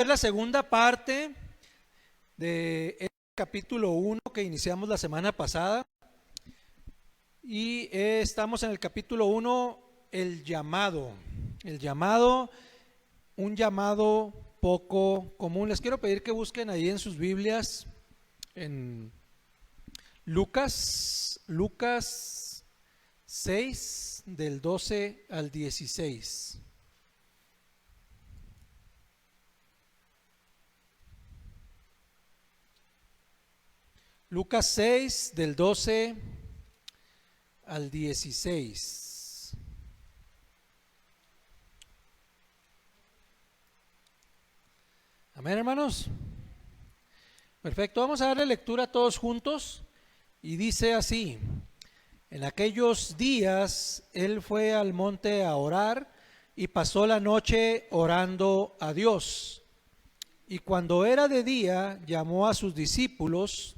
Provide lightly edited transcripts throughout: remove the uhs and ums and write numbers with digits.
ver la segunda parte de el capítulo 1 que iniciamos la semana pasada. Y estamos en el capítulo 1, el llamado, un llamado poco común. Les quiero pedir que busquen ahí en sus Biblias, en Lucas 6, del 12 al 16. Lucas 6, del 12 al 16. Amén, hermanos. Perfecto, vamos a darle lectura todos juntos. Y dice así: en aquellos días él fue al monte a orar y pasó la noche orando a Dios. Y cuando era de día, llamó a sus discípulos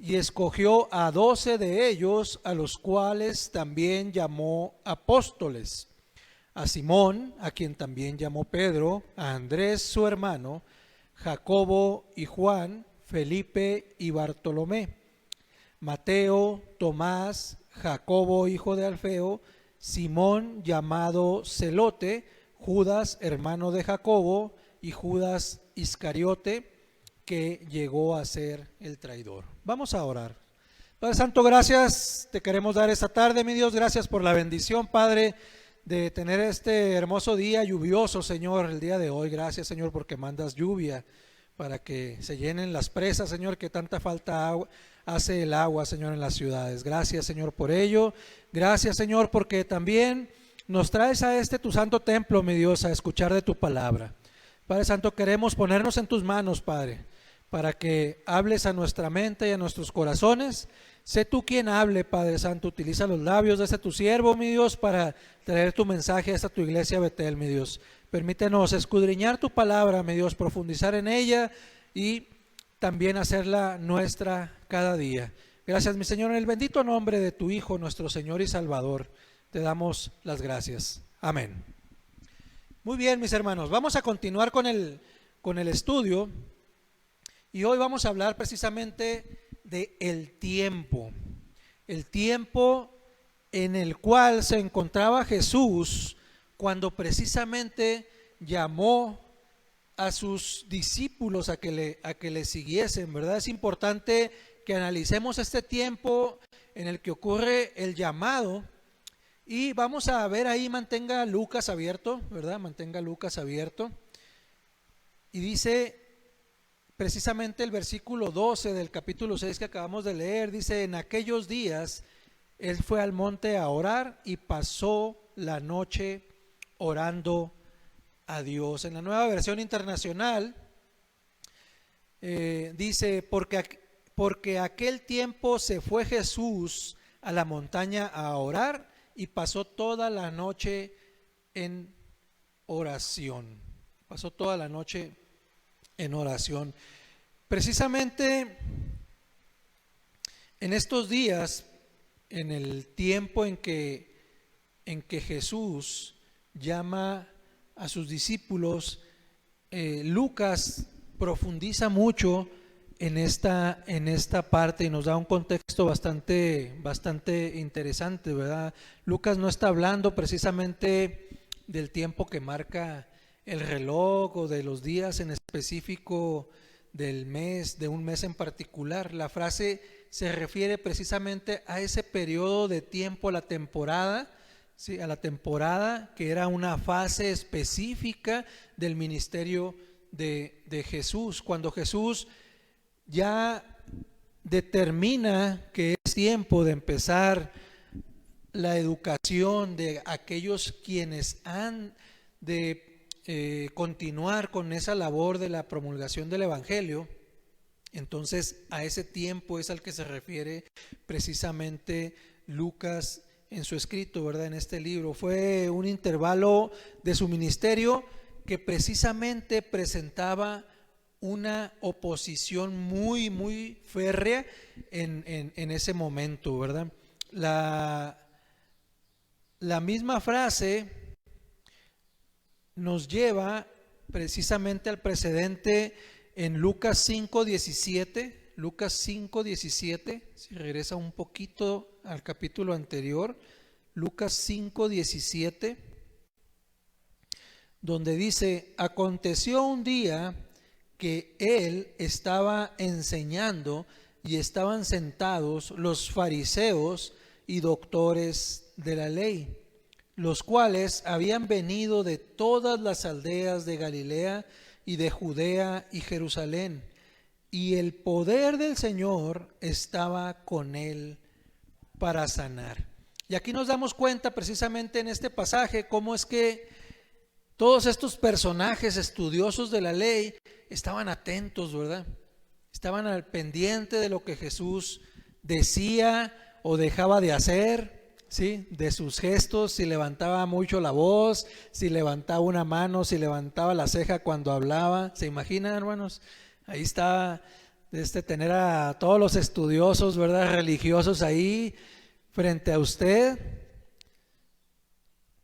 y escogió a 12 de ellos, a los cuales también llamó apóstoles: a Simón, a quien también llamó Pedro, a Andrés su hermano, Jacobo y Juan, Felipe y Bartolomé, Mateo, Tomás, Jacobo hijo de Alfeo, Simón llamado Celote, Judas hermano de Jacobo y Judas Iscariote, que llegó a ser el traidor. Vamos a orar. Padre Santo, gracias te queremos dar esta tarde, mi Dios. Gracias por la bendición, Padre, de tener este hermoso día lluvioso, Señor, el día de hoy. Gracias, Señor, porque mandas lluvia para que se llenen las presas, Señor, que tanta falta hace el agua, Señor, en las ciudades. Gracias, Señor, por ello. Gracias, Señor, porque también nos traes a tu santo templo, mi Dios, a escuchar de tu palabra. Padre Santo, queremos ponernos en tus manos, Padre, para que hables a nuestra mente y a nuestros corazones. Sé tú quien hable, Padre Santo. Utiliza los labios de tu siervo, mi Dios, para traer tu mensaje a esta tu iglesia Betel, mi Dios. Permítenos escudriñar tu palabra, mi Dios, profundizar en ella y también hacerla nuestra cada día. Gracias, mi Señor, en el bendito nombre de tu Hijo, nuestro Señor y Salvador, te damos las gracias. Amén. Muy bien, mis hermanos, vamos a continuar con el estudio. Y hoy vamos a hablar precisamente de el tiempo en el cual se encontraba Jesús cuando precisamente llamó a sus discípulos a que le siguiesen, ¿verdad? Es importante que analicemos este tiempo en el que ocurre el llamado. Y vamos a ver ahí, mantenga Lucas abierto, ¿verdad? Mantenga Lucas abierto. Y dice precisamente el versículo 12 del capítulo 6 que acabamos de leer, dice: en aquellos días él fue al monte a orar y pasó la noche orando a Dios. En la Nueva Versión Internacional dice: porque aquel tiempo se fue Jesús a la montaña a orar y pasó toda la noche en oración. Pasó toda la noche en oración. Precisamente en estos días, en el tiempo en que Jesús llama a sus discípulos, Lucas profundiza mucho en esta parte y nos da un contexto bastante interesante, ¿verdad? Lucas no está hablando precisamente del tiempo que marca el reloj o de los días en específico del mes, de un mes en particular. La frase se refiere precisamente a ese periodo de tiempo, a la temporada, ¿sí? A la temporada que era una fase específica del ministerio de Jesús. Cuando Jesús ya determina que es tiempo de empezar la educación de aquellos quienes han de continuar con esa labor de la promulgación del Evangelio, entonces a ese tiempo es al que se refiere precisamente Lucas en su escrito, ¿verdad? En este libro fue un intervalo de su ministerio que precisamente presentaba una oposición muy férrea en ese momento, ¿verdad? La misma frase nos lleva precisamente al precedente en Lucas 5:17. Lucas 5:17, si regresa un poquito al capítulo anterior, Lucas 5:17, donde dice: aconteció un día que él estaba enseñando y estaban sentados los fariseos y doctores de la ley, los cuales habían venido de todas las aldeas de Galilea y de Judea y Jerusalén, y el poder del Señor estaba con él para sanar. Y aquí nos damos cuenta precisamente en este pasaje cómo es que todos estos personajes estudiosos de la ley estaban atentos, ¿verdad? Estaban al pendiente de lo que Jesús decía o dejaba de hacer, ¿sí? De sus gestos, si levantaba mucho la voz, si levantaba una mano, si levantaba la ceja cuando hablaba. ¿Se imaginan, hermanos? Ahí está tener a todos los estudiosos, ¿verdad? Religiosos ahí frente a usted.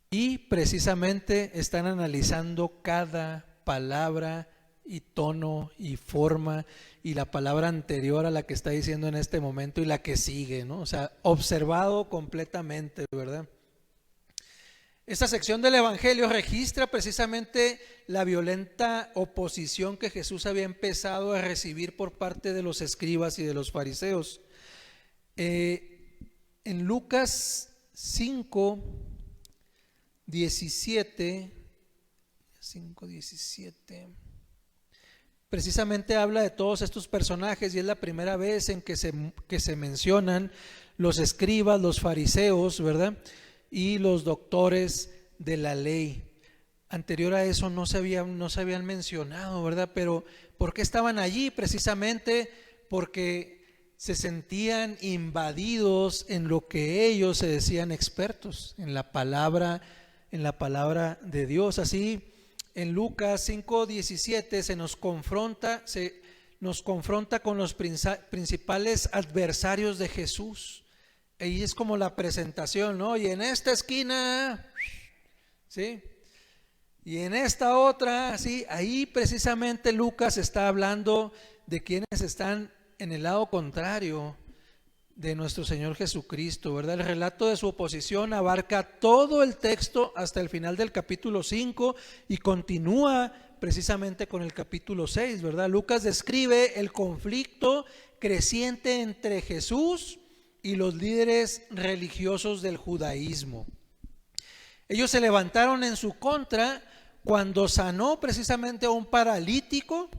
Y precisamente están analizando cada palabra y tono y forma y la palabra anterior a la que está diciendo en este momento y la que sigue, ¿no? O sea, observado completamente, ¿verdad? Esta sección del Evangelio registra precisamente la violenta oposición que Jesús había empezado a recibir por parte de los escribas y de los fariseos. En Lucas 5:17, precisamente habla de todos estos personajes y es la primera vez en que se mencionan los escribas, los fariseos, ¿verdad? Y los doctores de la ley. Anterior a eso no se habían mencionado, ¿verdad? Pero ¿por qué estaban allí? Precisamente porque se sentían invadidos en lo que ellos se decían expertos, en la palabra de Dios. Así en Lucas 5:17 se nos confronta con los principales adversarios de Jesús. Ahí es como la presentación, ¿no? Y en esta esquina, ¿sí? Y en esta otra, ¿sí? Ahí precisamente Lucas está hablando de quienes están en el lado contrario de nuestro Señor Jesucristo, ¿verdad? El relato de su oposición abarca todo el texto hasta el final del capítulo 5 y continúa precisamente con el capítulo 6, ¿verdad? Lucas describe el conflicto creciente entre Jesús y los líderes religiosos del judaísmo. Ellos se levantaron en su contra cuando sanó precisamente a un paralítico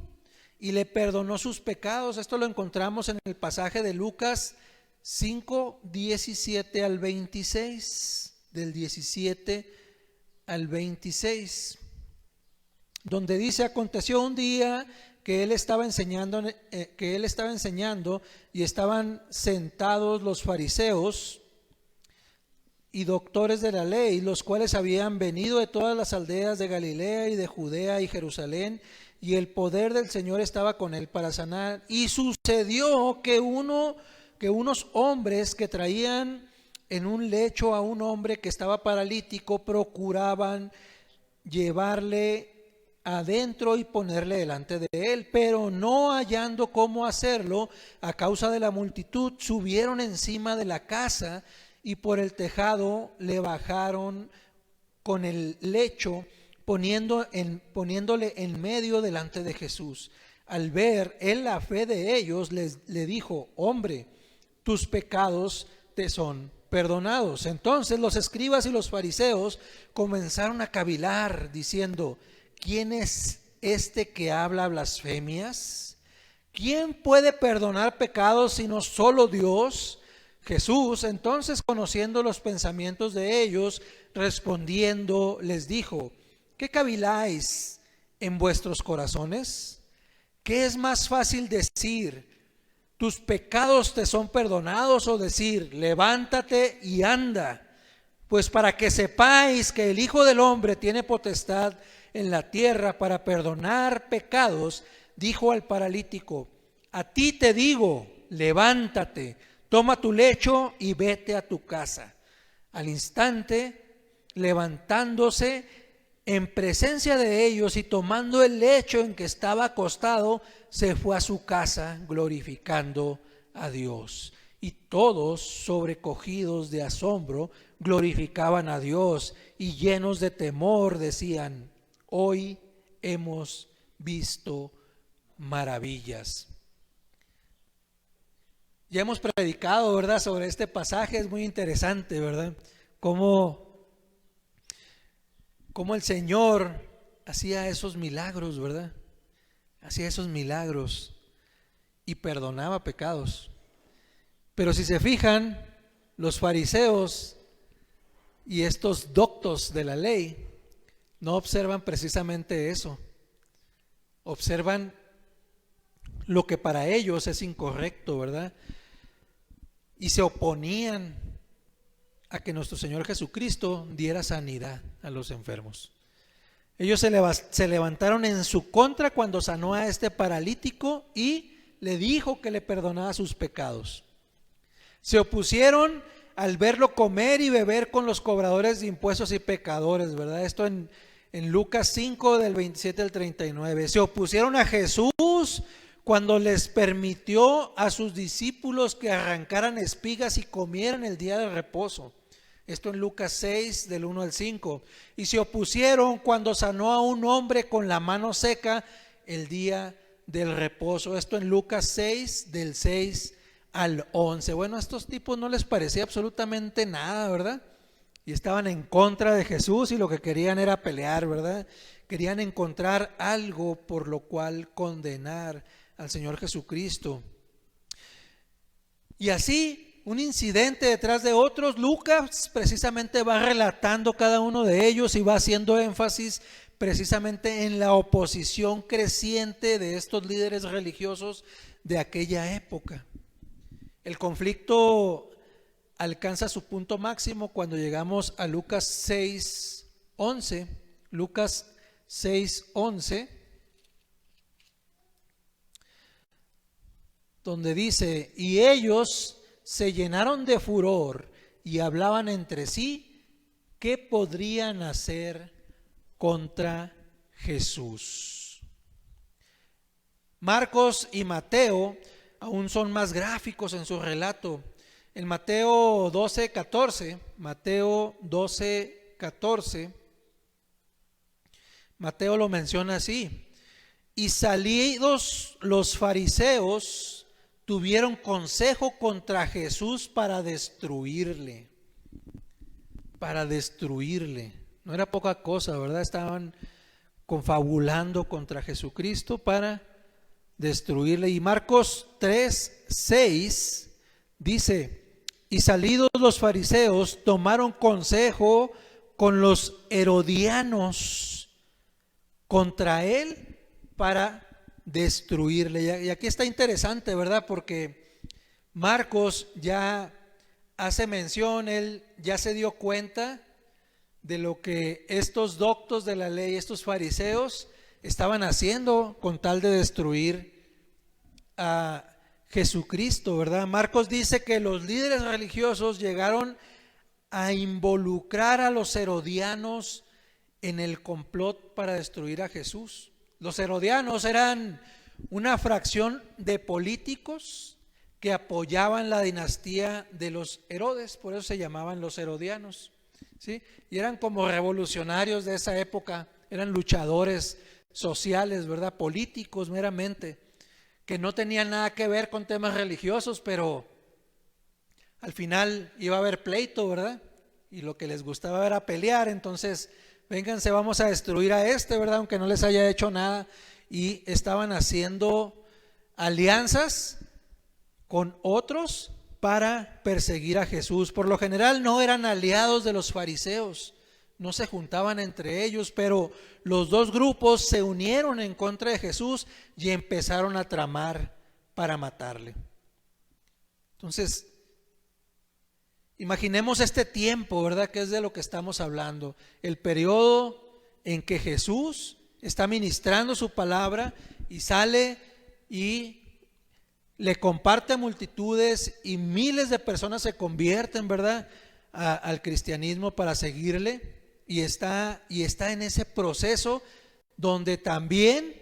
y le perdonó sus pecados. Esto lo encontramos en el pasaje de Lucas 5:17 al 26, del 17 al 26, donde dice: aconteció un día que él estaba enseñando y estaban sentados los fariseos y doctores de la ley, los cuales habían venido de todas las aldeas de Galilea y de Judea y Jerusalén, y el poder del Señor estaba con él para sanar. Y sucedió que unos hombres que traían en un lecho a un hombre que estaba paralítico procuraban llevarle adentro y ponerle delante de él, pero no hallando cómo hacerlo a causa de la multitud, subieron encima de la casa y por el tejado le bajaron con el lecho, poniéndole en medio delante de Jesús. Al ver él la fe de ellos, le dijo: hombre, tus pecados te son perdonados. Entonces los escribas y los fariseos comenzaron a cavilar diciendo: ¿quién es este que habla blasfemias? ¿Quién puede perdonar pecados sino solo Dios? Jesús, entonces, conociendo los pensamientos de ellos, respondiendo, les dijo: ¿qué caviláis en vuestros corazones? ¿Qué es más fácil decir: tus pecados te son perdonados, o decir: levántate y anda? Pues para que sepáis que el Hijo del Hombre tiene potestad en la tierra para perdonar pecados, dijo al paralítico: a ti te digo, levántate, toma tu lecho y vete a tu casa. Al instante, levantándose, en presencia de ellos y tomando el lecho en que estaba acostado, se fue a su casa glorificando a Dios. Y todos, sobrecogidos de asombro, glorificaban a Dios y llenos de temor decían: hoy hemos visto maravillas. Ya hemos predicado, ¿verdad?, sobre este pasaje. Es muy interesante, ¿verdad?, cómo el Señor hacía esos milagros, ¿verdad? Hacía esos milagros y perdonaba pecados. Pero si se fijan, los fariseos y estos doctos de la ley no observan precisamente eso. Observan lo que para ellos es incorrecto, ¿verdad? Y se oponían a que nuestro Señor Jesucristo diera sanidad a los enfermos. Ellos se levantaron en su contra cuando sanó a este paralítico y le dijo que le perdonaba sus pecados. Se opusieron al verlo comer y beber con los cobradores de impuestos y pecadores, ¿verdad? Esto en Lucas 5 del 27 al 39. Se opusieron a Jesús cuando les permitió a sus discípulos que arrancaran espigas y comieran el día de reposo. Esto en Lucas 6 del 1 al 5. Y se opusieron cuando sanó a un hombre con la mano seca el día del reposo. Esto en Lucas 6 del 6 al 11. Bueno, a estos tipos no les parecía absolutamente nada, ¿verdad? Y estaban en contra de Jesús y lo que querían era pelear, ¿verdad? Querían encontrar algo por lo cual condenar al Señor Jesucristo. Y así, un incidente detrás de otros, Lucas precisamente va relatando cada uno de ellos y va haciendo énfasis precisamente en la oposición creciente de estos líderes religiosos de aquella época. El conflicto alcanza su punto máximo cuando llegamos a Lucas 6:11. Lucas 6:11, donde dice: y ellos se llenaron de furor y hablaban entre sí qué podrían hacer contra Jesús. Marcos y Mateo aún son más gráficos en su relato. En Mateo 12:14, Mateo lo menciona así: y salidos los fariseos tuvieron consejo contra Jesús para destruirle. No era poca cosa, ¿verdad? Estaban confabulando contra Jesucristo para destruirle. Y Marcos 3:6 dice: y salidos los fariseos tomaron consejo con los herodianos contra él para destruirle. Y aquí está interesante, ¿verdad? Porque Marcos ya hace mención, él ya se dio cuenta de lo que estos doctos de la ley, estos fariseos, estaban haciendo con tal de destruir a Jesucristo, ¿verdad? Marcos dice que los líderes religiosos llegaron a involucrar a los herodianos en el complot para destruir a Jesús. Los herodianos eran una fracción de políticos que apoyaban la dinastía de los Herodes, por eso se llamaban los herodianos, ¿sí? Y eran como revolucionarios de esa época, eran luchadores sociales, ¿verdad? Políticos meramente, que no tenían nada que ver con temas religiosos, pero al final iba a haber pleito, ¿verdad? Y lo que les gustaba era pelear. Entonces, vénganse, vamos a destruir a ¿verdad? Aunque no les haya hecho nada. Y estaban haciendo alianzas con otros para perseguir a Jesús. Por lo general no eran aliados de los fariseos, no se juntaban entre ellos, pero los dos grupos se unieron en contra de Jesús y empezaron a tramar para matarle. Entonces, imaginemos este tiempo, ¿verdad? Que es de lo que estamos hablando. El periodo en que Jesús está ministrando su palabra y sale y le comparte a multitudes y miles de personas se convierten, ¿verdad?, al cristianismo para seguirle. y está en ese proceso donde también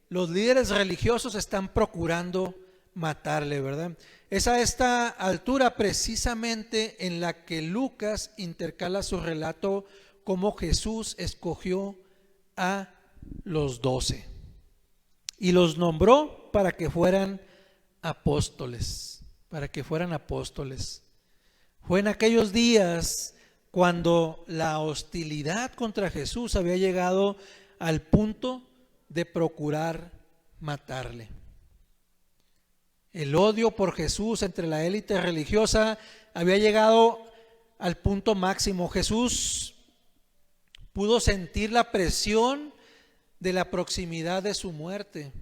los líderes religiosos están procurando matarle, ¿verdad? Es a esta altura precisamente en la que Lucas intercala su relato cómo Jesús escogió a los 12 y los nombró para que fueran apóstoles, Fue en aquellos días cuando la hostilidad contra Jesús había llegado al punto de procurar matarle. El odio por Jesús entre la élite religiosa había llegado al punto máximo. Jesús pudo sentir la presión de la proximidad de su muerte.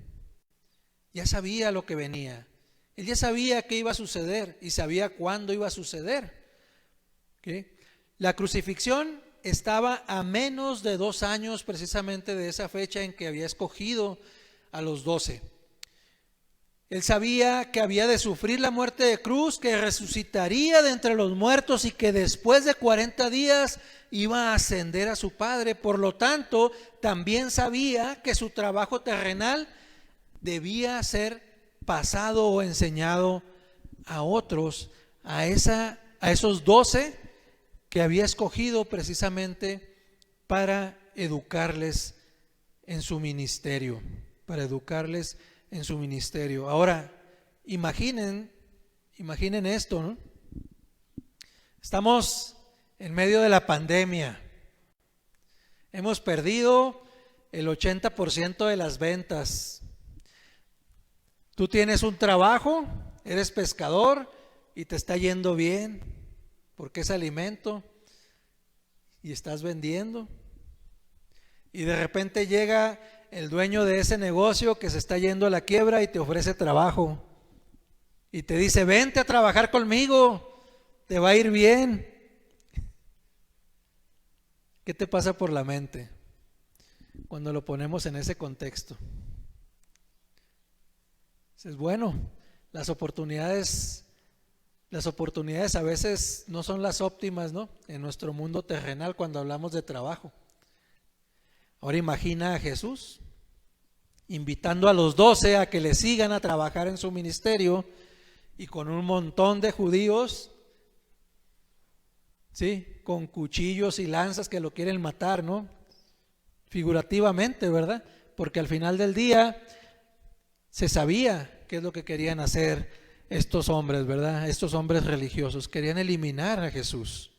Ya sabía lo que venía. Él ya sabía qué iba a suceder y sabía cuándo iba a suceder. ¿Okay? La crucifixión estaba a menos de 2 años precisamente de esa fecha en que había escogido a los 12. Él sabía que había de sufrir la muerte de cruz, que resucitaría de entre los muertos y que después de 40 días iba a ascender a su Padre. Por lo tanto, también sabía que su trabajo terrenal debía ser pasado o enseñado a otros, a esos 12 que había escogido precisamente para educarles en su ministerio, Ahora, imaginen esto, ¿no? Estamos en medio de la pandemia. Hemos perdido el 80% de las ventas. Tú tienes un trabajo, eres pescador y te está yendo bien porque es alimento y estás vendiendo. Y de repente llega el dueño de ese negocio que se está yendo a la quiebra y te ofrece trabajo y te dice: vente a trabajar conmigo, te va a ir bien. ¿Qué te pasa por la mente cuando lo ponemos en ese contexto? Dices, bueno, las oportunidades a veces no son las óptimas, ¿no? En nuestro mundo terrenal cuando hablamos de trabajo. Ahora imagina a Jesús invitando a los 12 a que le sigan a trabajar en su ministerio y con un montón de judíos, ¿sí? Con cuchillos y lanzas que lo quieren matar, ¿no? Figurativamente, ¿verdad? Porque al final del día se sabía qué es lo que querían hacer estos hombres, ¿verdad? Estos hombres religiosos querían eliminar a Jesús.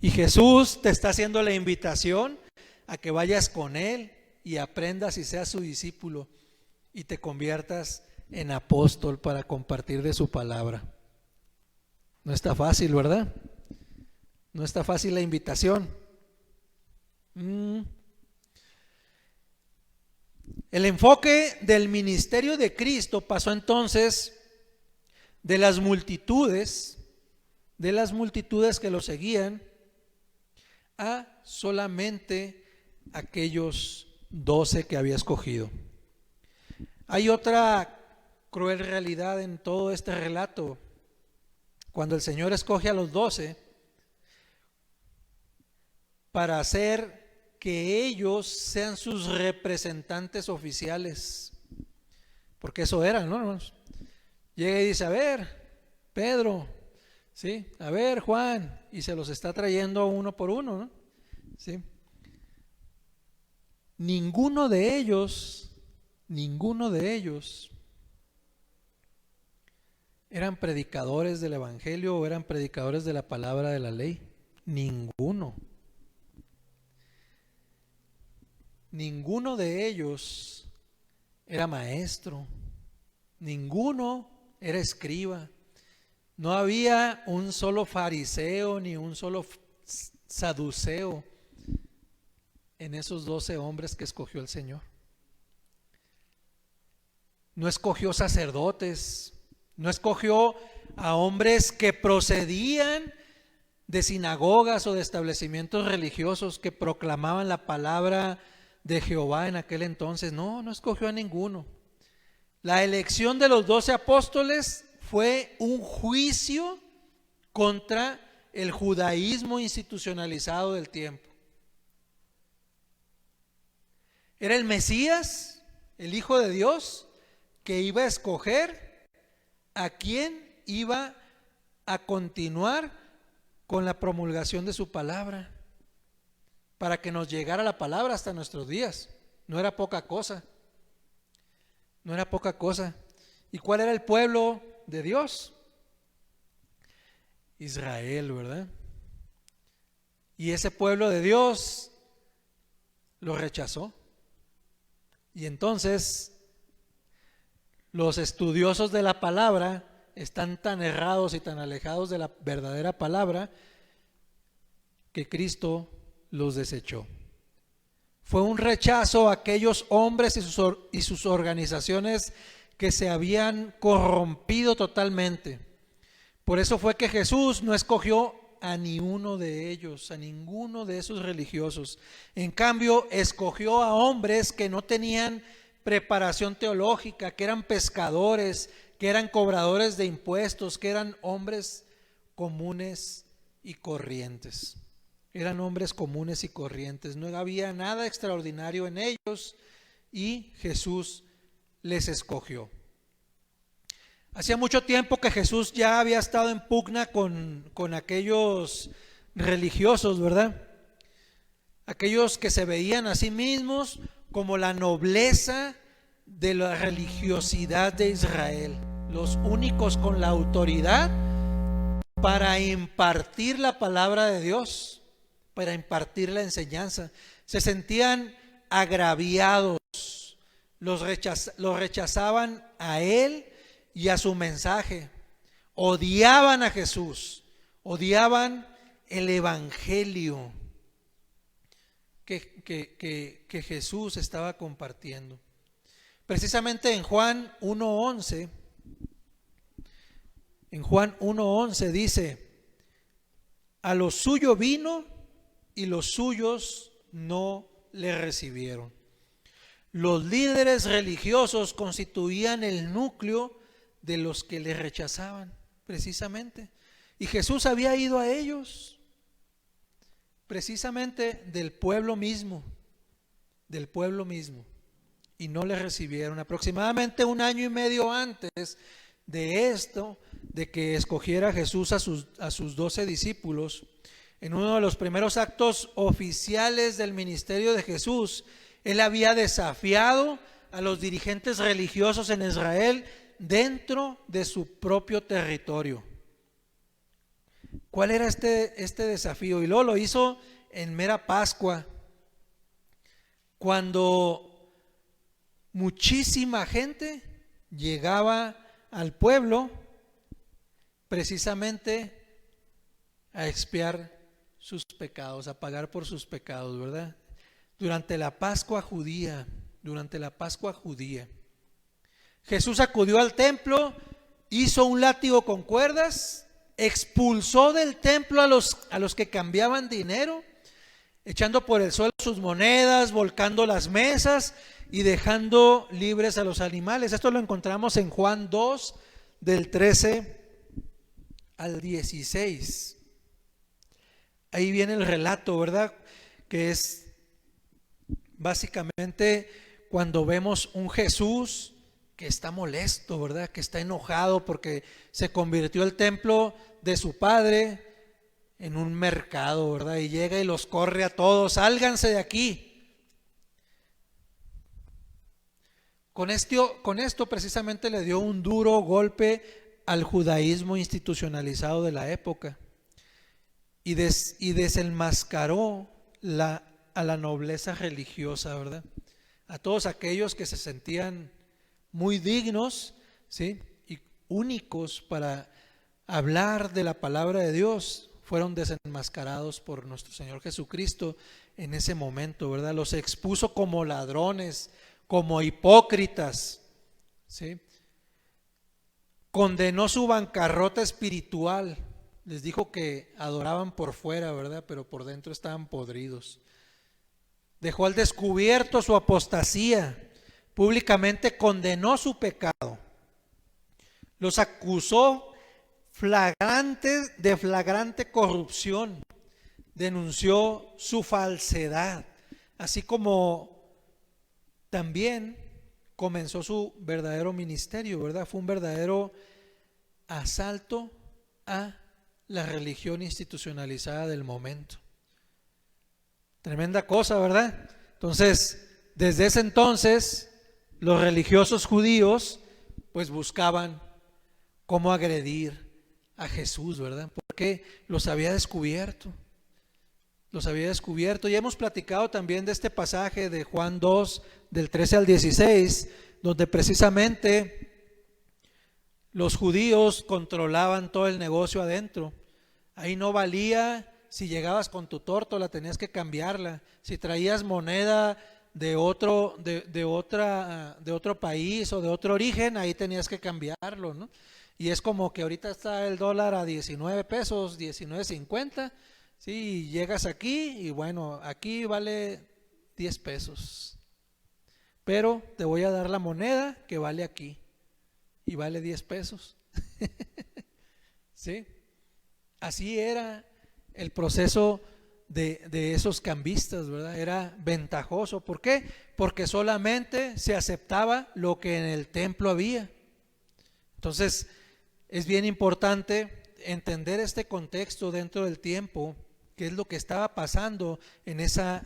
Y Jesús te está haciendo la invitación a que vayas con Él y aprendas y seas su discípulo y te conviertas en apóstol para compartir de su palabra. No está fácil, ¿verdad? No está fácil la invitación. El enfoque del ministerio de Cristo pasó entonces de las multitudes que lo seguían a solamente aquellos 12 que había escogido. Hay otra cruel realidad en todo este relato. Cuando el Señor escoge a los 12 para hacer que ellos sean sus representantes oficiales, porque eso eran, ¿no, hermanos? Llega y dice: a ver, Pedro, ¿sí? A ver, Juan, y se los está trayendo uno por uno, ¿no? ¿Sí? Ninguno de ellos eran predicadores del evangelio o eran predicadores de la palabra de la ley. Ninguno de ellos era maestro, ninguno era escriba. No había un solo fariseo ni un solo saduceo en esos 12 hombres que escogió el Señor. No escogió sacerdotes, no escogió a hombres que procedían de sinagogas o de establecimientos religiosos que proclamaban la palabra de Jehová en aquel entonces. No escogió a ninguno. La elección de los 12 apóstoles fue un juicio contra el judaísmo institucionalizado del tiempo. Era el Mesías, el Hijo de Dios, que iba a escoger a quién iba a continuar con la promulgación de su palabra, para que nos llegara la palabra hasta nuestros días. No era poca cosa, no era poca cosa. ¿Y cuál era el pueblo de Dios? Israel, ¿verdad? Y ese pueblo de Dios lo rechazó. Y entonces los estudiosos de la palabra están tan errados y tan alejados de la verdadera palabra que Cristo los desechó. Fue un rechazo a aquellos hombres y sus organizaciones que se habían corrompido totalmente. Por eso fue que Jesús no escogió a ni uno de ellos, a ninguno de esos religiosos. En cambio, escogió a hombres que no tenían preparación teológica, que eran pescadores, que eran cobradores de impuestos, que eran hombres comunes y corrientes. Eran hombres comunes y corrientes, no había nada extraordinario en ellos y Jesús les escogió. Hacía mucho tiempo que Jesús ya había estado en pugna con aquellos religiosos, ¿verdad? Aquellos que se veían a sí mismos como la nobleza de la religiosidad de Israel, los únicos con la autoridad para impartir la palabra de Dios, para impartir la enseñanza. Se sentían agraviados, los rechazaban a él y a su mensaje, odiaban a Jesús, odiaban el evangelio que Jesús estaba compartiendo. Precisamente en Juan 1:11, dice: a lo suyo vino y los suyos no le recibieron. Los líderes religiosos constituían el núcleo de los que le rechazaban, precisamente. Y Jesús había ido a ellos, precisamente del pueblo mismo, y no le recibieron. Aproximadamente 1 año y medio antes de esto, de que escogiera Jesús a sus 12 discípulos, en uno de los primeros actos oficiales del ministerio de Jesús, él había desafiado a los dirigentes religiosos en Israel dentro de su propio territorio. ¿Cuál era este desafío? Y luego lo hizo en mera Pascua, cuando muchísima gente llegaba al pueblo precisamente a expiar sus pecados, a pagar por sus pecados, ¿verdad? Durante la Pascua judía, Jesús acudió al templo, hizo un látigo con cuerdas, expulsó del templo a los que cambiaban dinero, echando por el suelo sus monedas, volcando las mesas y dejando libres a los animales. Esto lo encontramos en Juan 2, del 13 al 16. Ahí viene el relato, ¿verdad? Que es básicamente cuando vemos un Jesús que está molesto, ¿verdad? Que está enojado porque se convirtió el templo de su padre en un mercado, ¿verdad? Y llega y los corre a todos: sálganse de aquí. Con esto precisamente le dio un duro golpe al judaísmo institucionalizado de la época y desenmascaró a la nobleza religiosa, ¿verdad? A todos aquellos que se sentían muy dignos, ¿sí?, y únicos para hablar de la palabra de Dios, fueron desenmascarados por nuestro Señor Jesucristo en ese momento, ¿verdad? Los expuso como ladrones, como hipócritas, ¿sí? Condenó su bancarrota espiritual. Les dijo que adoraban por fuera, ¿verdad?, pero por dentro estaban podridos. Dejó al descubierto su apostasía. Públicamente condenó su pecado. Los acusó de flagrante corrupción. Denunció su falsedad, así como también comenzó su verdadero ministerio, ¿verdad? Fue un verdadero asalto a la religión institucionalizada del momento. Tremenda cosa, ¿verdad? Entonces, desde ese entonces, los religiosos judíos pues buscaban cómo agredir a Jesús, ¿verdad? Porque los había descubierto. Los había descubierto. Y hemos platicado también de este pasaje de Juan 2, del 13 al 16, donde precisamente los judíos controlaban todo el negocio adentro. Ahí no valía si llegabas con tu tórtola, tenías que cambiarla. Si traías moneda de otro país o de otro origen, ahí tenías que cambiarlo, ¿no? Y es como que ahorita está el dólar a 19 pesos, 19.50. Sí, llegas aquí y bueno, aquí vale 10 pesos. Pero te voy a dar la moneda que vale aquí y vale 10 pesos. ¿Sí? Así era el proceso de esos cambistas, ¿verdad? Era ventajoso. ¿Por qué? Porque solamente se aceptaba lo que en el templo había. Entonces, es bien importante entender este contexto dentro del tiempo, qué es lo que estaba pasando en esa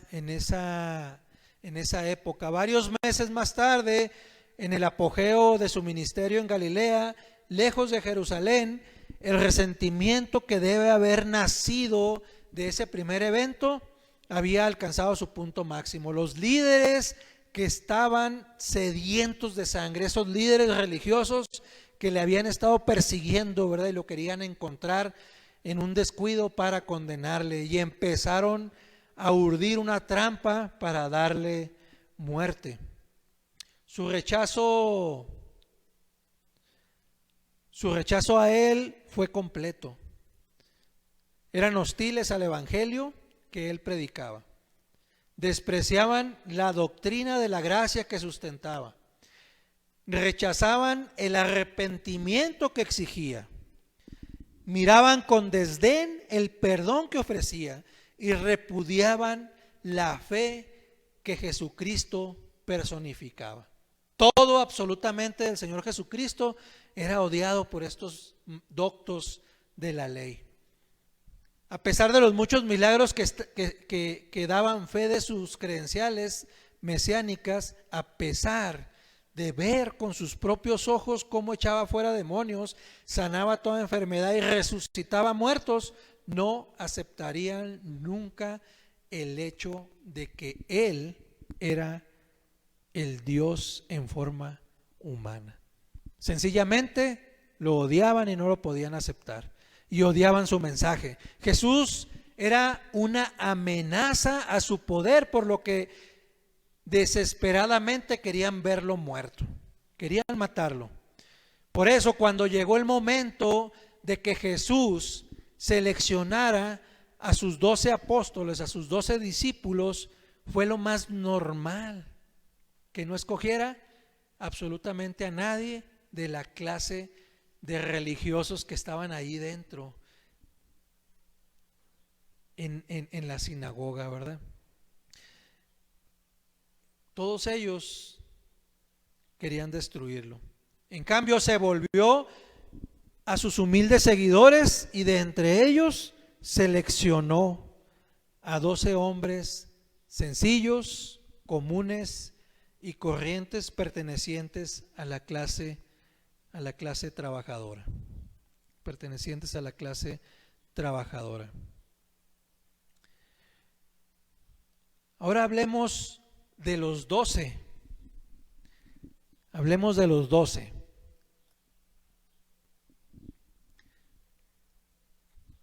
época. Varios meses más tarde, en el apogeo de su ministerio en Galilea, lejos de Jerusalén, el resentimiento que debe haber nacido de ese primer evento había alcanzado su punto máximo. Los líderes que estaban sedientos de sangre, esos líderes religiosos que le habían estado persiguiendo, ¿verdad? Y lo querían encontrar en un descuido para condenarle, y empezaron a urdir una trampa para darle muerte. Su rechazo a él fue completo. Eran hostiles al evangelio que él predicaba. Despreciaban la doctrina de la gracia que sustentaba. Rechazaban el arrepentimiento que exigía. Miraban con desdén el perdón que ofrecía y repudiaban la fe que Jesucristo personificaba. Todo absolutamente del Señor Jesucristo era odiado por estos doctos de la ley. A pesar de los muchos milagros que daban fe de sus credenciales mesiánicas, a pesar de ver con sus propios ojos cómo echaba fuera demonios, sanaba toda enfermedad y resucitaba muertos, no aceptarían nunca el hecho de que Él era el Dios en forma humana. Sencillamente lo odiaban y no lo podían aceptar, y odiaban su mensaje. Jesús era una amenaza a su poder, por lo que desesperadamente querían verlo muerto, querían matarlo. Por eso, cuando llegó el momento de que Jesús seleccionara a sus 12 apóstoles, a sus 12 discípulos, fue lo más normal que no escogiera absolutamente a nadie de la clase de religiosos que estaban ahí dentro en la sinagoga, ¿verdad? Todos ellos querían destruirlo. En cambio, se volvió a sus humildes seguidores y de entre ellos seleccionó a 12 hombres sencillos, comunes y corrientes, pertenecientes a la clase trabajadora. Pertenecientes a la clase trabajadora. Ahora hablemos de los 12. Hablemos de los 12.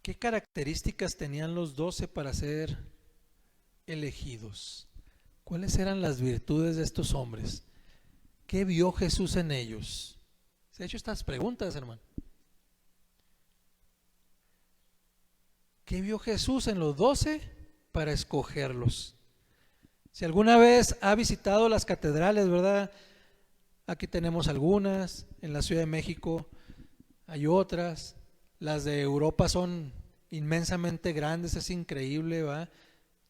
¿Qué características tenían los 12 para ser elegidos? ¿Cuáles eran las virtudes de estos hombres? ¿Qué vio Jesús en ellos? ¿Se ha hecho estas preguntas, hermano? ¿Qué vio Jesús en los 12 para escogerlos? Si alguna vez ha visitado las catedrales, ¿verdad? Aquí tenemos algunas, en la Ciudad de México hay otras, las de Europa son inmensamente grandes, es increíble, ¿verdad?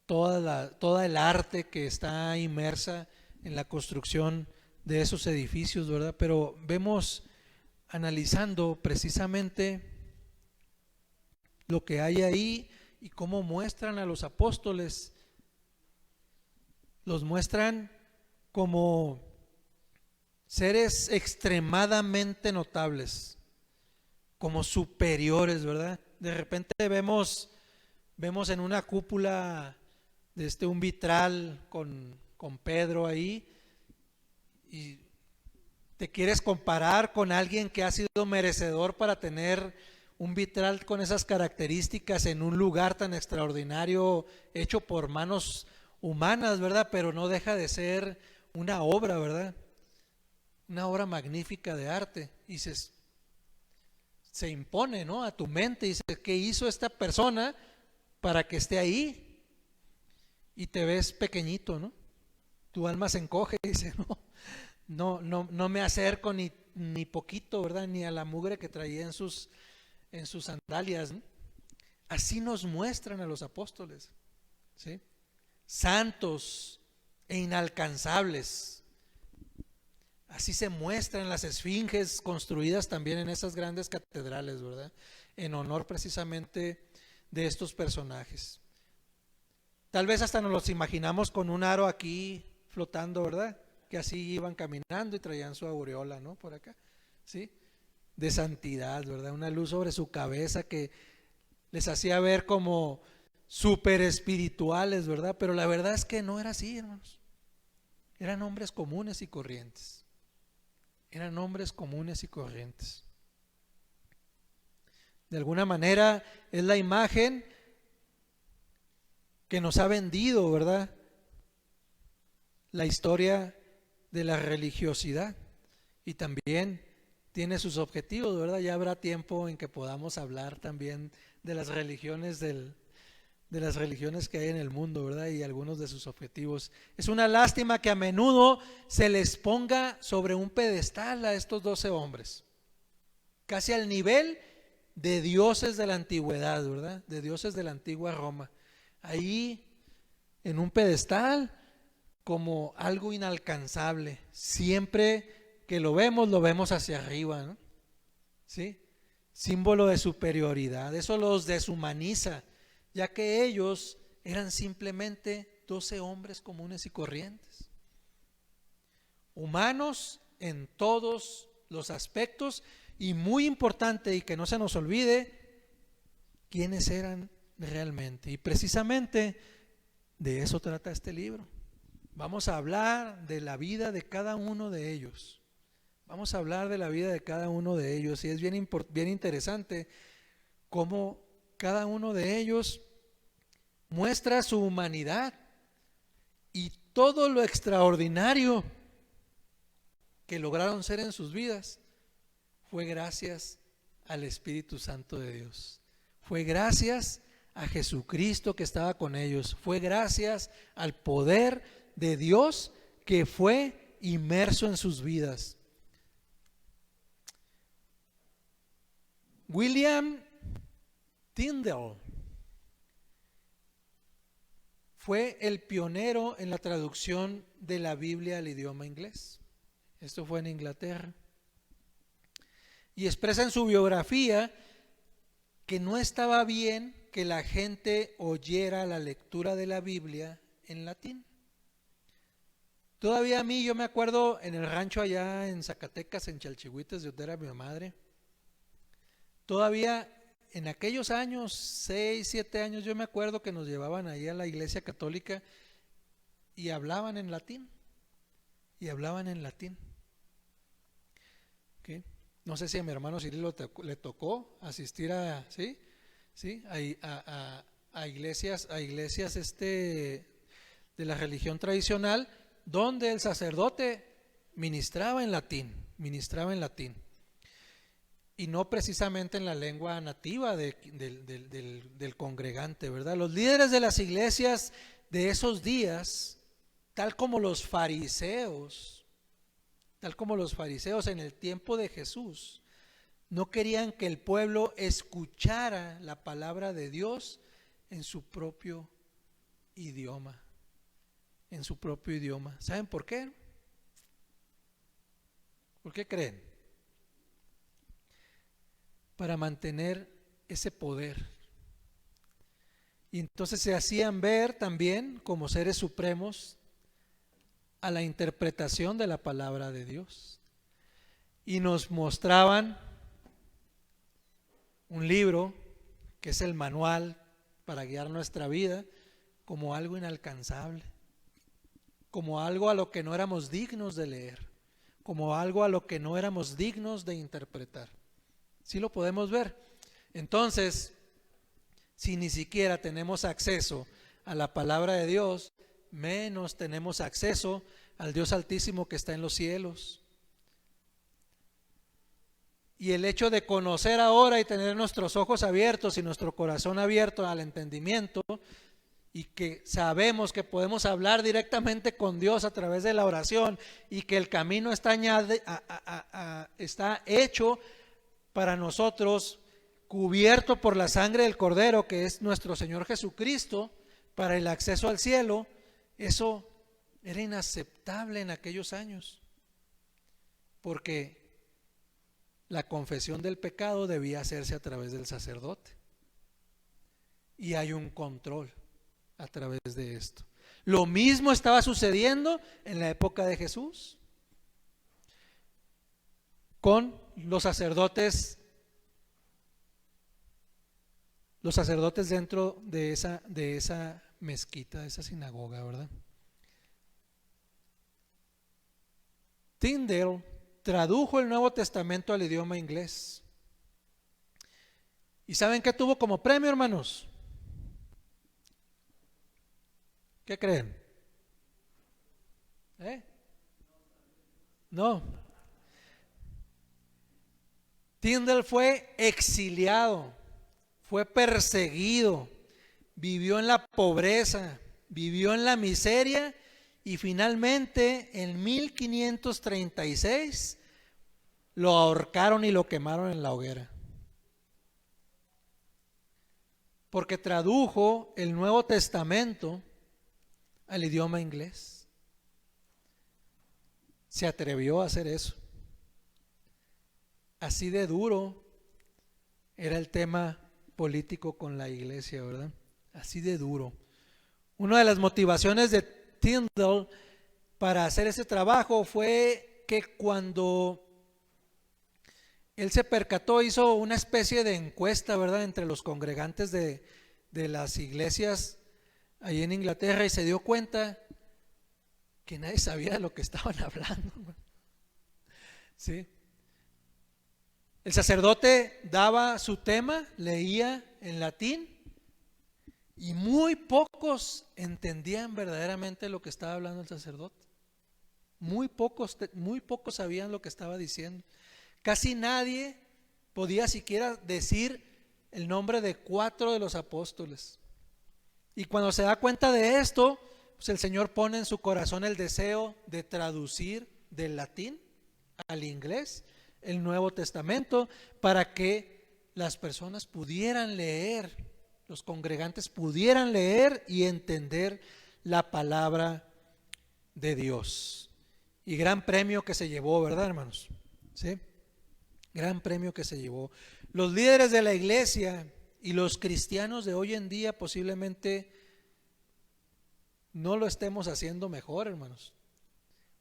Toda el arte que está inmersa en la construcción de esos edificios, ¿verdad? Pero vemos, analizando precisamente lo que hay ahí y cómo muestran a los apóstoles, los muestran como seres extremadamente notables, como superiores, ¿verdad? De repente vemos en una cúpula de un vitral con Pedro ahí, y te quieres comparar con alguien que ha sido merecedor para tener un vitral con esas características en un lugar tan extraordinario hecho por manos humanas, ¿verdad? Pero no deja de ser una obra, ¿verdad? Una obra magnífica de arte, y se impone, ¿no?, a tu mente, y dices, ¿qué hizo esta persona para que esté ahí? Y te ves pequeñito, ¿no? Tu alma se encoge y dice, no me acerco ni poquito, ¿verdad? Ni a la mugre que traía en sus sandalias, ¿no? Así nos muestran a los apóstoles, ¿sí? Santos e inalcanzables. Así se muestran las esfinges construidas también en esas grandes catedrales, ¿verdad? En honor precisamente de estos personajes. Tal vez hasta nos los imaginamos con un aro aquí flotando, ¿verdad? Que así iban caminando y traían su aureola, ¿no? Por acá, ¿sí? De santidad, ¿verdad? Una luz sobre su cabeza que les hacía ver como súper espirituales, ¿verdad? Pero la verdad es que no era así, hermanos. Eran hombres comunes y corrientes. Eran hombres comunes y corrientes. De alguna manera es la imagen que nos ha vendido, ¿verdad?, la historia de la religiosidad, y también tiene sus objetivos, ¿verdad? Ya habrá tiempo en que podamos hablar también de las religiones de las religiones que hay en el mundo, ¿verdad? Y algunos de sus objetivos. Es una lástima que a menudo se les ponga sobre un pedestal a estos 12 hombres, casi al nivel de dioses de la antigüedad, ¿verdad? De dioses de la antigua Roma. Ahí en un pedestal como algo inalcanzable. Siempre que lo vemos hacia arriba, ¿no? ¿Sí? Símbolo de superioridad. Eso los deshumaniza, ya que ellos eran simplemente 12 hombres comunes y corrientes, humanos en todos los aspectos, y muy importante, y que no se nos olvide, quiénes eran realmente. Y precisamente de eso trata este libro. Vamos a hablar de la vida de cada uno de ellos. Vamos a hablar de la vida de cada uno de ellos, y es bien interesante cómo cada uno de ellos muestra su humanidad y todo lo extraordinario que lograron ser en sus vidas fue gracias al Espíritu Santo de Dios. Fue gracias a Jesucristo que estaba con ellos. Fue gracias al poder de Dios que fue inmerso en sus vidas. William Tyndale fue el pionero en la traducción de la Biblia al idioma inglés. Esto fue en Inglaterra. Y expresa en su biografía que no estaba bien que la gente oyera la lectura de la Biblia en latín. Todavía a mí, yo me acuerdo en el rancho allá en Zacatecas, en Chalchihuites, de donde era mi madre, todavía en aquellos años, 6, 7 años, yo me acuerdo que nos llevaban ahí a la iglesia católica y hablaban en latín. ¿Okay? No sé si a mi hermano Cirilo le tocó asistir a, ¿sí? A iglesias de la religión tradicional, donde el sacerdote ministraba en latín, y no precisamente en la lengua nativa del congregante, ¿verdad? Los líderes de las iglesias de esos días, tal como los fariseos en el tiempo de Jesús, no querían que el pueblo escuchara la palabra de Dios en su propio idioma. en su propio idioma. ¿Saben por qué? ¿Por qué creen? Para mantener ese poder. Y entonces se hacían ver también como seres supremos a la interpretación de la palabra de Dios. Y nos mostraban un libro que es el manual para guiar nuestra vida como algo inalcanzable, como algo a lo que no éramos dignos de leer, como algo a lo que no éramos dignos de interpretar. ¿Sí lo podemos ver? Entonces, si ni siquiera tenemos acceso a la palabra de Dios, menos tenemos acceso al Dios Altísimo que está en los cielos. Y el hecho de conocer ahora y tener nuestros ojos abiertos y nuestro corazón abierto al entendimiento, y que sabemos que podemos hablar directamente con Dios a través de la oración, y que el camino está hecho para nosotros, cubierto por la sangre del Cordero, que es nuestro Señor Jesucristo, para el acceso al cielo. Eso era inaceptable en aquellos años, porque la confesión del pecado debía hacerse a través del sacerdote, y hay un control a través de esto. Lo mismo estaba sucediendo en la época de Jesús con los sacerdotes dentro de esa mezquita, de esa sinagoga, ¿verdad? Tyndale tradujo el Nuevo Testamento al idioma inglés. ¿Y saben qué tuvo como premio, hermanos? ¿Qué creen? No. Tyndale fue exiliado, fue perseguido, vivió en la pobreza, vivió en la miseria, y finalmente en 1536 lo ahorcaron y lo quemaron en la hoguera, porque tradujo el Nuevo Testamento al idioma inglés. Se atrevió a hacer eso. Así de duro era el tema político con la iglesia, ¿verdad? Así de duro. Una de las motivaciones de Tyndale para hacer ese trabajo fue que cuando él se percató, hizo una especie de encuesta, ¿verdad?, entre los congregantes de las iglesias ahí en Inglaterra, y se dio cuenta que nadie sabía de lo que estaban hablando. ¿Sí? El sacerdote daba su tema, leía en latín, y muy pocos entendían verdaderamente lo que estaba hablando el sacerdote. Muy pocos sabían lo que estaba diciendo. Casi nadie podía siquiera decir el nombre de 4 de los apóstoles. Y cuando se da cuenta de esto, pues el Señor pone en su corazón el deseo de traducir del latín al inglés el Nuevo Testamento, para que las personas pudieran leer, los congregantes pudieran leer y entender la palabra de Dios. Y gran premio que se llevó, ¿verdad, hermanos? ¿Sí? Gran premio que se llevó. Los líderes de la iglesia y los cristianos de hoy en día posiblemente no lo estemos haciendo mejor, hermanos.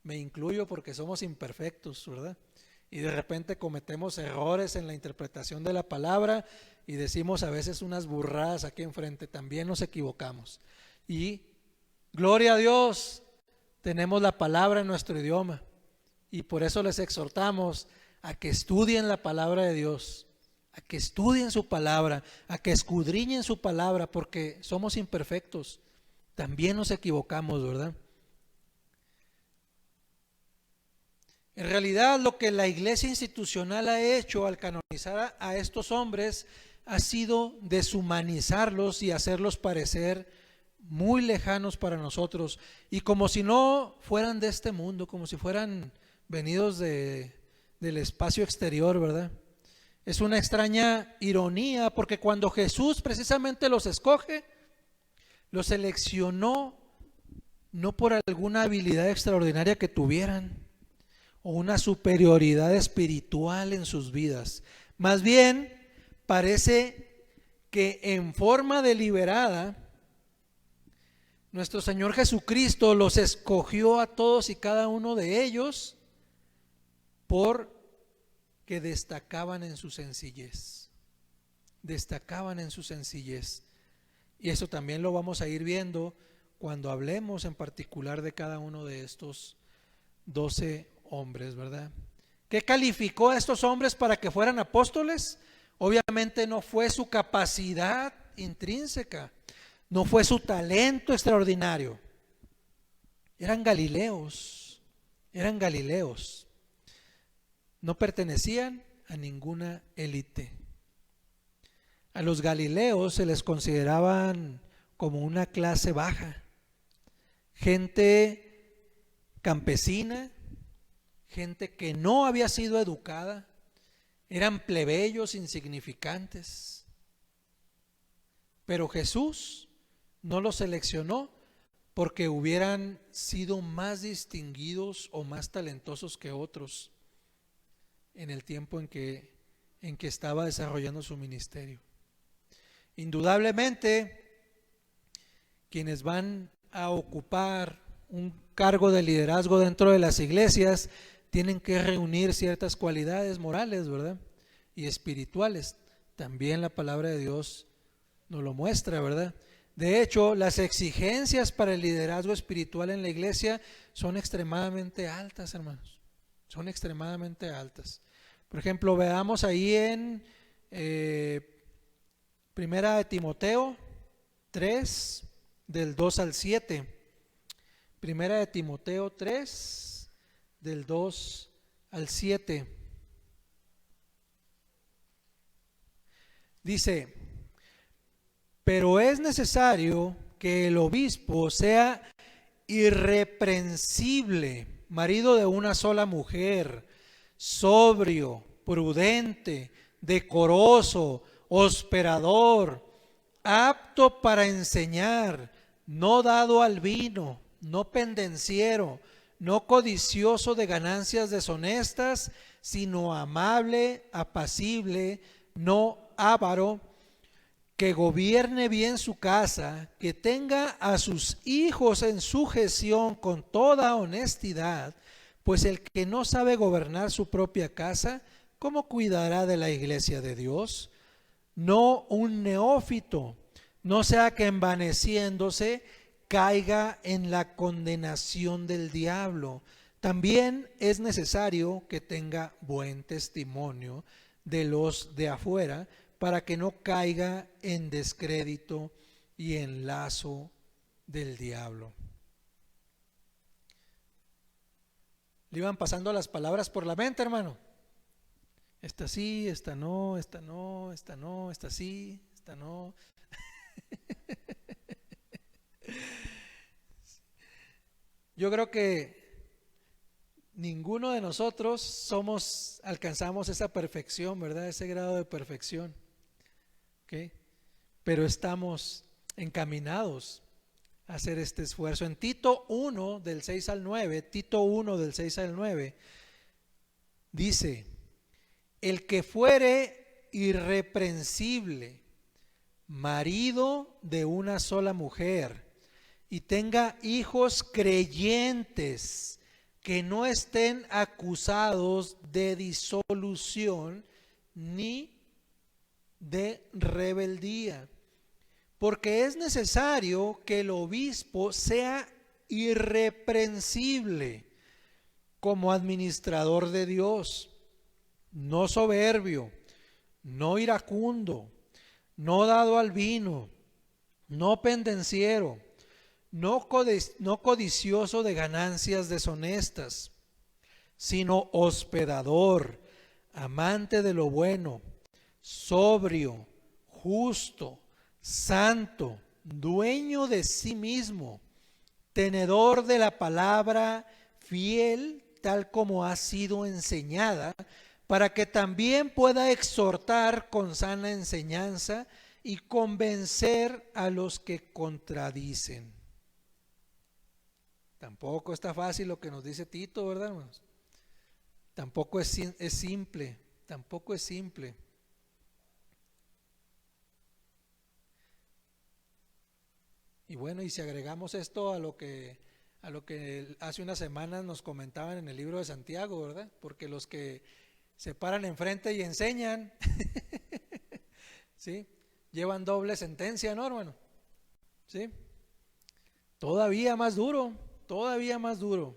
Me incluyo porque somos imperfectos, ¿verdad? Y de repente cometemos errores en la interpretación de la palabra y decimos a veces unas burradas aquí enfrente. También nos equivocamos. Y gloria a Dios, tenemos la palabra en nuestro idioma, y por eso les exhortamos a que estudien la palabra de Dios, a que estudien su palabra, a que escudriñen su palabra, porque somos imperfectos, también nos equivocamos, ¿verdad? En realidad, lo que la iglesia institucional ha hecho al canonizar a estos hombres ha sido deshumanizarlos y hacerlos parecer muy lejanos para nosotros, y como si no fueran de este mundo, como si fueran venidos del espacio exterior, ¿verdad? Es una extraña ironía, porque cuando Jesús precisamente los escoge, los seleccionó no por alguna habilidad extraordinaria que tuvieran o una superioridad espiritual en sus vidas. Más bien, parece que en forma deliberada, nuestro Señor Jesucristo los escogió a todos y cada uno de ellos porque destacaban en su sencillez. Destacaban en su sencillez. Y eso también lo vamos a ir viendo cuando hablemos en particular de cada uno de estos 12 hombres, ¿verdad? ¿Qué calificó a estos hombres para que fueran apóstoles? Obviamente no fue su capacidad intrínseca, no fue su talento extraordinario. Eran galileos, no pertenecían a ninguna élite. A los galileos se les consideraban como una clase baja, gente campesina, gente que no había sido educada, eran plebeyos insignificantes. Pero Jesús no los seleccionó porque hubieran sido más distinguidos o más talentosos que otros en el tiempo en que estaba desarrollando su ministerio. Indudablemente, quienes van a ocupar un cargo de liderazgo dentro de las iglesias tienen que reunir ciertas cualidades morales, ¿verdad? Y espirituales. También la palabra de Dios nos lo muestra, ¿verdad? De hecho, las exigencias para el liderazgo espiritual en la iglesia son extremadamente altas, hermanos. Son extremadamente altas. Por ejemplo, veamos ahí en Primera de Timoteo 3, del 2 al 7. Primera de Timoteo 3, del 2 al 7. Dice: pero es necesario que el obispo sea irreprensible, marido de una sola mujer, sobrio, prudente, decoroso, hospedador, apto para enseñar, no dado al vino, no pendenciero, no codicioso de ganancias deshonestas, sino amable, apacible, no avaro, que gobierne bien su casa, que tenga a sus hijos en sujeción con toda honestidad, pues el que no sabe gobernar su propia casa, ¿cómo cuidará de la iglesia de Dios? No un neófito, no sea que envaneciéndose caiga en la condenación del diablo. También es necesario que tenga buen testimonio de los de afuera, para que no caiga en descrédito y en lazo del diablo. Le iban pasando las palabras por la mente, hermano. Esta sí, esta no, esta no, esta no, esta sí, esta no. Yo creo que ninguno de nosotros alcanzamos esa perfección, ¿verdad? Ese grado de perfección. ¿Okay? Pero estamos encaminados a hacer este esfuerzo. En Tito 1 del 6 al 9, Tito 1 del 6 al 9, dice: el que fuere irreprensible, marido de una sola mujer, y tenga hijos creyentes, que no estén acusados de disolución ni de rebeldía, porque es necesario que el obispo sea irreprensible como administrador de Dios, no soberbio, no iracundo, no dado al vino, no pendenciero, no codicioso de ganancias deshonestas, sino hospedador, amante de lo bueno, sobrio, justo, santo, dueño de sí mismo, tenedor de la palabra, fiel tal como ha sido enseñada, para que también pueda exhortar con sana enseñanza y convencer a los que contradicen. Tampoco está fácil lo que nos dice Tito, ¿verdad, hermanos? Tampoco es simple, tampoco es simple. Y bueno, y si agregamos esto a lo que hace unas semanas nos comentaban en el libro de Santiago, ¿verdad? Porque los que se paran enfrente y enseñan, ¿sí? Llevan doble sentencia, ¿no, hermano? ¿Sí? Todavía más duro, todavía más duro.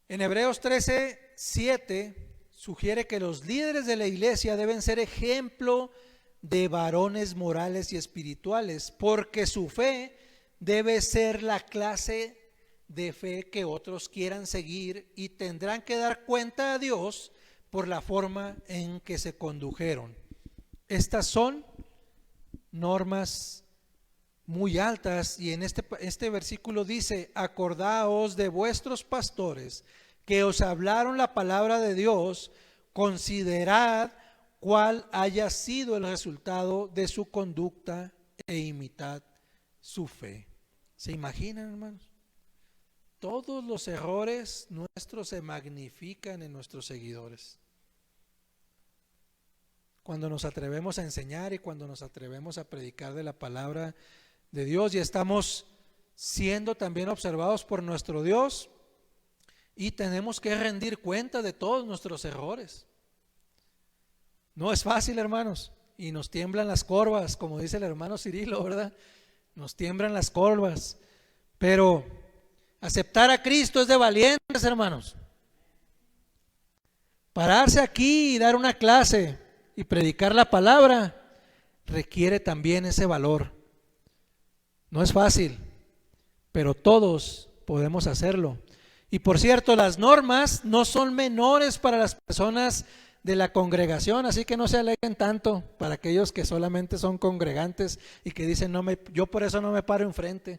En Hebreos 13:7 sugiere que los líderes de la iglesia deben ser ejemplo de varones morales y espirituales, porque su fe debe ser la clase de fe que otros quieran seguir y tendrán que dar cuenta a Dios por la forma en que se condujeron. Estas son normas muy altas, y en este versículo dice: acordaos de vuestros pastores que os hablaron la palabra de Dios, considerad cuál haya sido el resultado de su conducta e imitad su fe. ¿Se imaginan, hermanos? Todos los errores nuestros se magnifican en nuestros seguidores. Cuando nos atrevemos a enseñar y cuando nos atrevemos a predicar de la palabra de Dios, y estamos siendo también observados por nuestro Dios, y tenemos que rendir cuenta de todos nuestros errores. No es fácil, hermanos, y nos tiemblan las corvas, como dice el hermano Cirilo, ¿verdad? Nos tiemblan las corvas, pero aceptar a Cristo es de valientes, hermanos. Pararse aquí y dar una clase y predicar la palabra requiere también ese valor. No es fácil, pero todos podemos hacerlo. Y por cierto, las normas no son menores para las personas de la congregación, así que no se aleguen tanto para aquellos que solamente son congregantes y que dicen: yo por eso no me paro enfrente.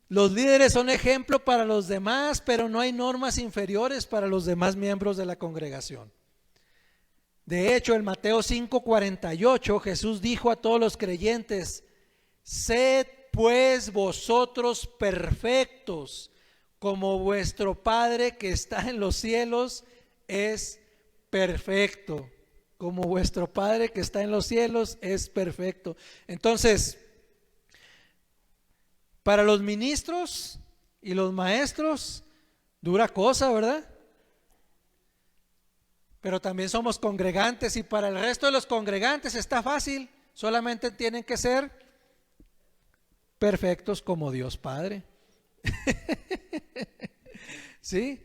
Los líderes son ejemplo para los demás, pero no hay normas inferiores para los demás miembros de la congregación. De hecho, en Mateo 5:48 Jesús dijo a todos los creyentes: sed pues vosotros perfectos, como vuestro Padre que está en los cielos es perfecto. Como vuestro Padre que está en los cielos es perfecto. Entonces, para los ministros y los maestros, dura cosa, ¿verdad? Pero también somos congregantes, y para el resto de los congregantes está fácil. Solamente tienen que ser perfectos como Dios Padre. ¿Sí?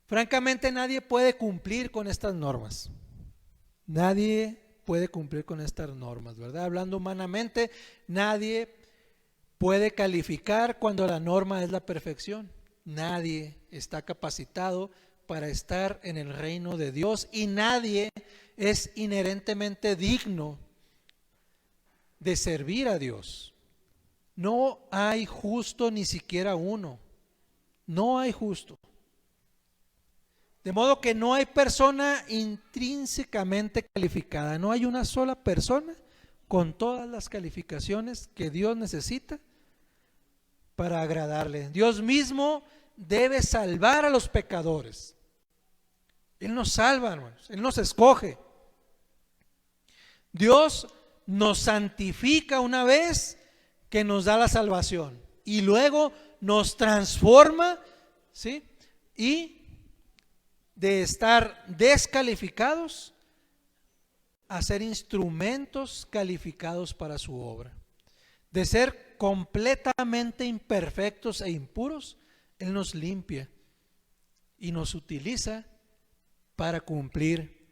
Francamente, nadie puede cumplir con estas normas. Nadie puede cumplir con estas normas, ¿verdad? Hablando humanamente, nadie puede calificar cuando la norma es la perfección. Nadie está capacitado para estar en el reino de Dios, y nadie es inherentemente digno de servir a Dios. No hay justo, ni siquiera uno. No hay justo. De modo que no hay persona intrínsecamente calificada. No hay una sola persona con todas las calificaciones que Dios necesita para agradarle. Dios mismo debe salvar a los pecadores. Él nos salva, hermanos. Él nos escoge. Dios nos santifica una vez que nos da la salvación, y luego nos transforma, ¿sí? Y de estar descalificados a ser instrumentos calificados para su obra. De ser completamente imperfectos e impuros, Él nos limpia y nos utiliza para cumplir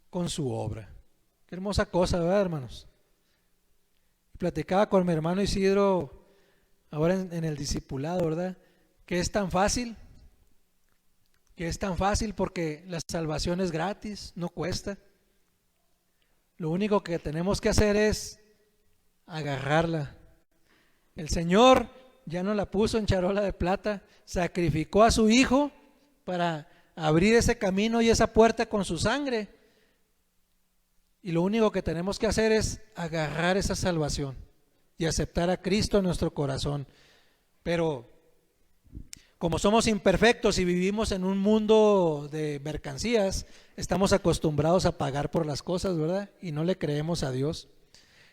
con su obra. Qué hermosa cosa, ¿verdad, hermanos? Platicaba con mi hermano Isidro ahora en el discipulado, ¿verdad? Que es tan fácil, porque la salvación es gratis, no cuesta. Lo único que tenemos que hacer es agarrarla. El Señor ya no la puso en charola de plata, sacrificó a su Hijo para abrir ese camino y esa puerta con su sangre. Y lo único que tenemos que hacer es agarrar esa salvación y aceptar a Cristo en nuestro corazón. Pero como somos imperfectos y vivimos en un mundo de mercancías, estamos acostumbrados a pagar por las cosas, ¿verdad? Y no le creemos a Dios.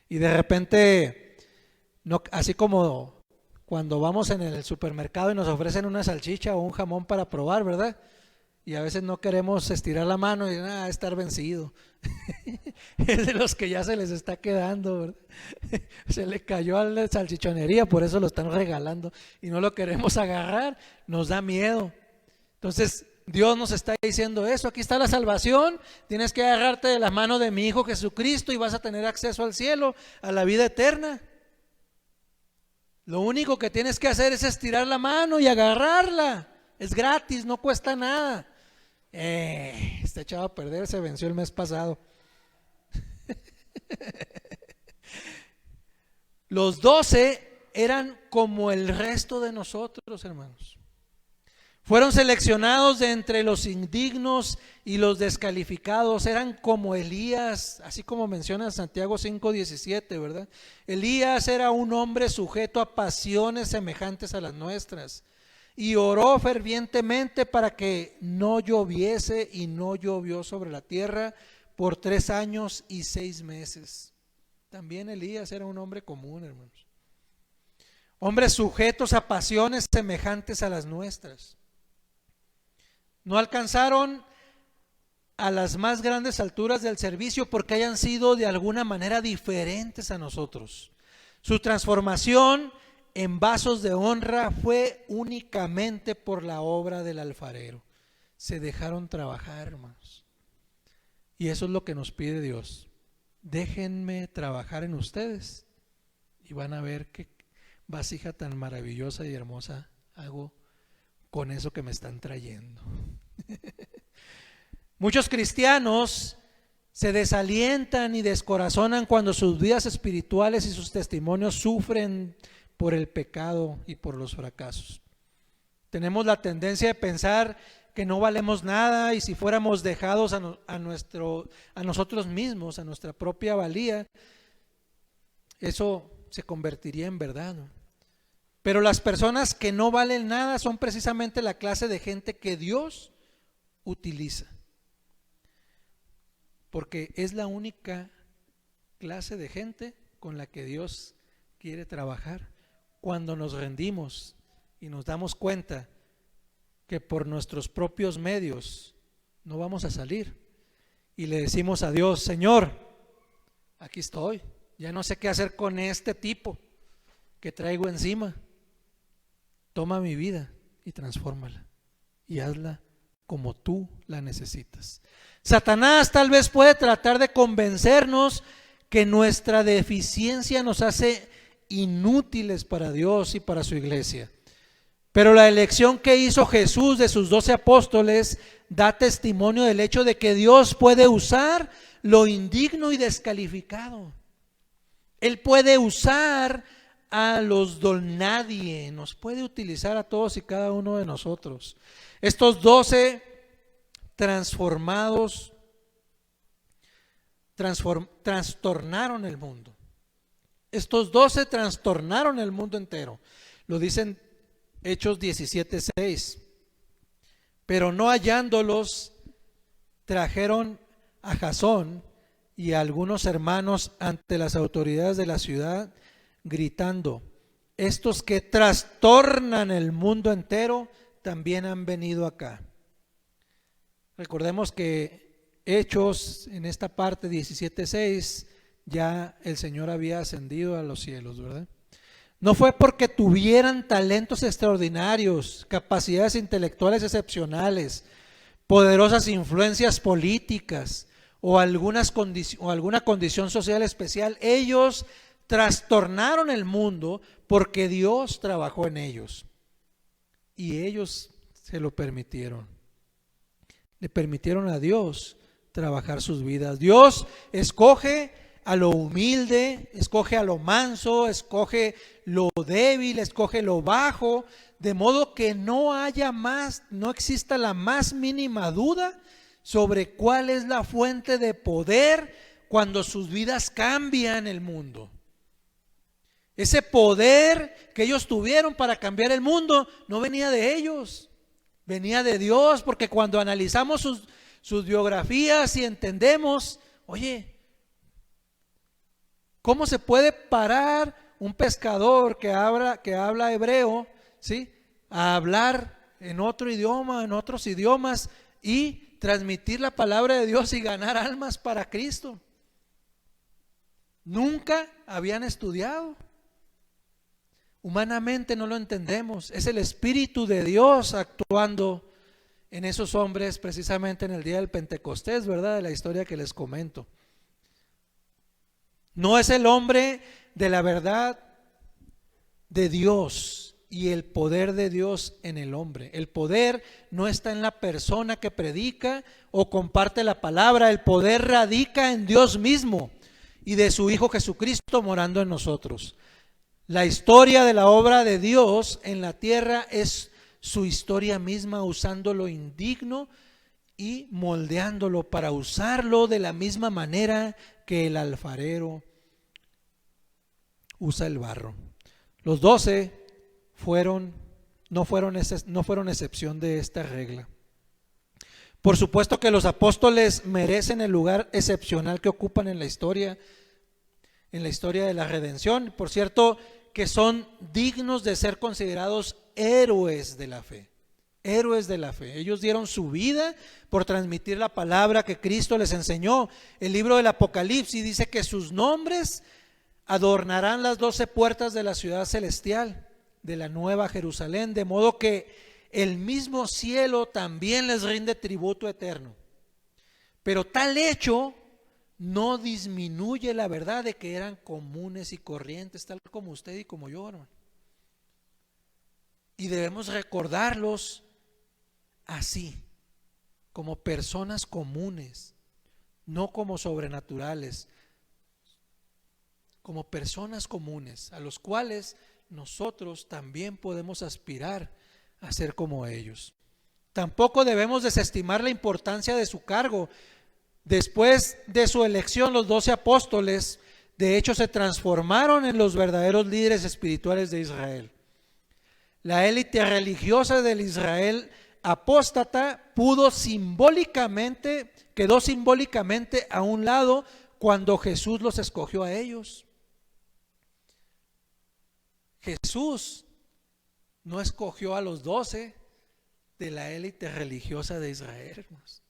Y de repente, no, así como cuando vamos en el supermercado y nos ofrecen una salchicha o un jamón para probar, ¿verdad? Y a veces no queremos estirar la mano y estar vencido. Es de los que ya se les está quedando, ¿verdad? Se le cayó a la salchichonería, por eso lo están regalando y no lo queremos agarrar, nos da miedo. Entonces Dios nos está diciendo eso, aquí está la salvación, tienes que agarrarte de la mano de mi Hijo Jesucristo y vas a tener acceso al cielo, a la vida eterna. Lo único que tienes que hacer es estirar la mano y agarrarla, es gratis, no cuesta nada. Está echado a perder, se venció el mes pasado. Los 12 eran como el resto de nosotros, hermanos. Fueron seleccionados de entre los indignos y los descalificados. Eran como Elías, así como menciona Santiago 5:17, ¿verdad? Elías era un hombre sujeto a pasiones semejantes a las nuestras. Y oró fervientemente para que no lloviese, y no llovió sobre la tierra por 3 años y 6 meses. También Elías era un hombre común, hermanos. Hombres sujetos a pasiones semejantes a las nuestras. No alcanzaron a las más grandes alturas del servicio porque hayan sido de alguna manera diferentes a nosotros. Su transformación en vasos de honra fue únicamente por la obra del alfarero. Se dejaron trabajar, hermanos. Y eso es lo que nos pide Dios. Déjenme trabajar en ustedes y van a ver qué vasija tan maravillosa y hermosa hago con eso que me están trayendo. Muchos cristianos se desalientan y descorazonan cuando sus vidas espirituales y sus testimonios sufren por el pecado y por los fracasos. Tenemos la tendencia de pensar que no valemos nada y si fuéramos dejados a nosotros mismos, a nuestra propia valía, eso se convertiría en verdad, ¿no? Pero las personas que no valen nada son precisamente la clase de gente que Dios utiliza, porque es la única clase de gente con la que Dios quiere trabajar. Cuando nos rendimos y nos damos cuenta que por nuestros propios medios no vamos a salir y le decimos a Dios: Señor, aquí estoy, ya no sé qué hacer con este tipo que traigo encima, toma mi vida y transfórmala y hazla como tú la necesitas. Satanás tal vez puede tratar de convencernos que nuestra deficiencia nos hace inútiles para Dios y para su iglesia. Pero la elección que hizo Jesús de sus 12 apóstoles da testimonio del hecho de que Dios puede usar lo indigno y descalificado. Él puede usar a los don nadie, nos puede utilizar a todos y cada uno de nosotros. Estos 12 transformados trastornaron el mundo. Estos 12 trastornaron el mundo entero. Lo dicen Hechos 17:6. Pero no hallándolos, trajeron a Jasón y a algunos hermanos ante las autoridades de la ciudad, gritando: estos que trastornan el mundo entero también han venido acá. Recordemos que Hechos, en esta parte 17:6, ya el Señor había ascendido a los cielos, ¿verdad? No fue porque tuvieran talentos extraordinarios, capacidades intelectuales excepcionales, poderosas influencias políticas o alguna condición social especial. Ellos trastornaron el mundo porque Dios trabajó en ellos y ellos se lo permitieron. Le permitieron a Dios trabajar sus vidas. Dios escoge a lo humilde, escoge a lo manso, escoge lo débil, escoge lo bajo, de modo que no exista la más mínima duda sobre cuál es la fuente de poder cuando sus vidas cambian el mundo. Ese poder que ellos tuvieron para cambiar el mundo no venía de ellos, venía de Dios, porque cuando analizamos sus biografías y entendemos, oye, ¿cómo se puede parar un pescador que habla hebreo, ¿sí?, a hablar en otro idioma, en otros idiomas, y transmitir la palabra de Dios y ganar almas para Cristo? Nunca habían estudiado. Humanamente no lo entendemos. Es el Espíritu de Dios actuando en esos hombres precisamente en el día del Pentecostés, ¿verdad? De la historia que les comento. No es el hombre de la verdad de Dios y el poder de Dios en el hombre. El poder no está en la persona que predica o comparte la palabra. El poder radica en Dios mismo y de su Hijo Jesucristo morando en nosotros. La historia de la obra de Dios en la tierra es su historia misma, usando lo indigno y moldeándolo para usarlo de la misma manera que el alfarero usa el barro. Los 12 no fueron excepción de esta regla. Por supuesto que los apóstoles merecen el lugar excepcional que ocupan en la historia de la redención. Por cierto, que son dignos de ser considerados héroes de la fe. Héroes de la fe. Ellos dieron su vida por transmitir la palabra que Cristo les enseñó. El libro del Apocalipsis dice que sus nombres adornarán las 12 puertas de la ciudad celestial, de la nueva Jerusalén, de modo que el mismo cielo también les rinde tributo eterno. Pero tal hecho no disminuye la verdad de que eran comunes y corrientes, tal como usted y como yo, hermano. Y debemos recordarlos así, como personas comunes, no como sobrenaturales, como personas comunes, a los cuales nosotros también podemos aspirar a ser como ellos. Tampoco debemos desestimar la importancia de su cargo. Después de su elección, los 12 apóstoles, de hecho, se transformaron en los verdaderos líderes espirituales de Israel. La élite religiosa del Israel apóstata quedó simbólicamente a un lado cuando Jesús los escogió a ellos. Jesús no escogió a los 12 de la élite religiosa de Israel, hermanos.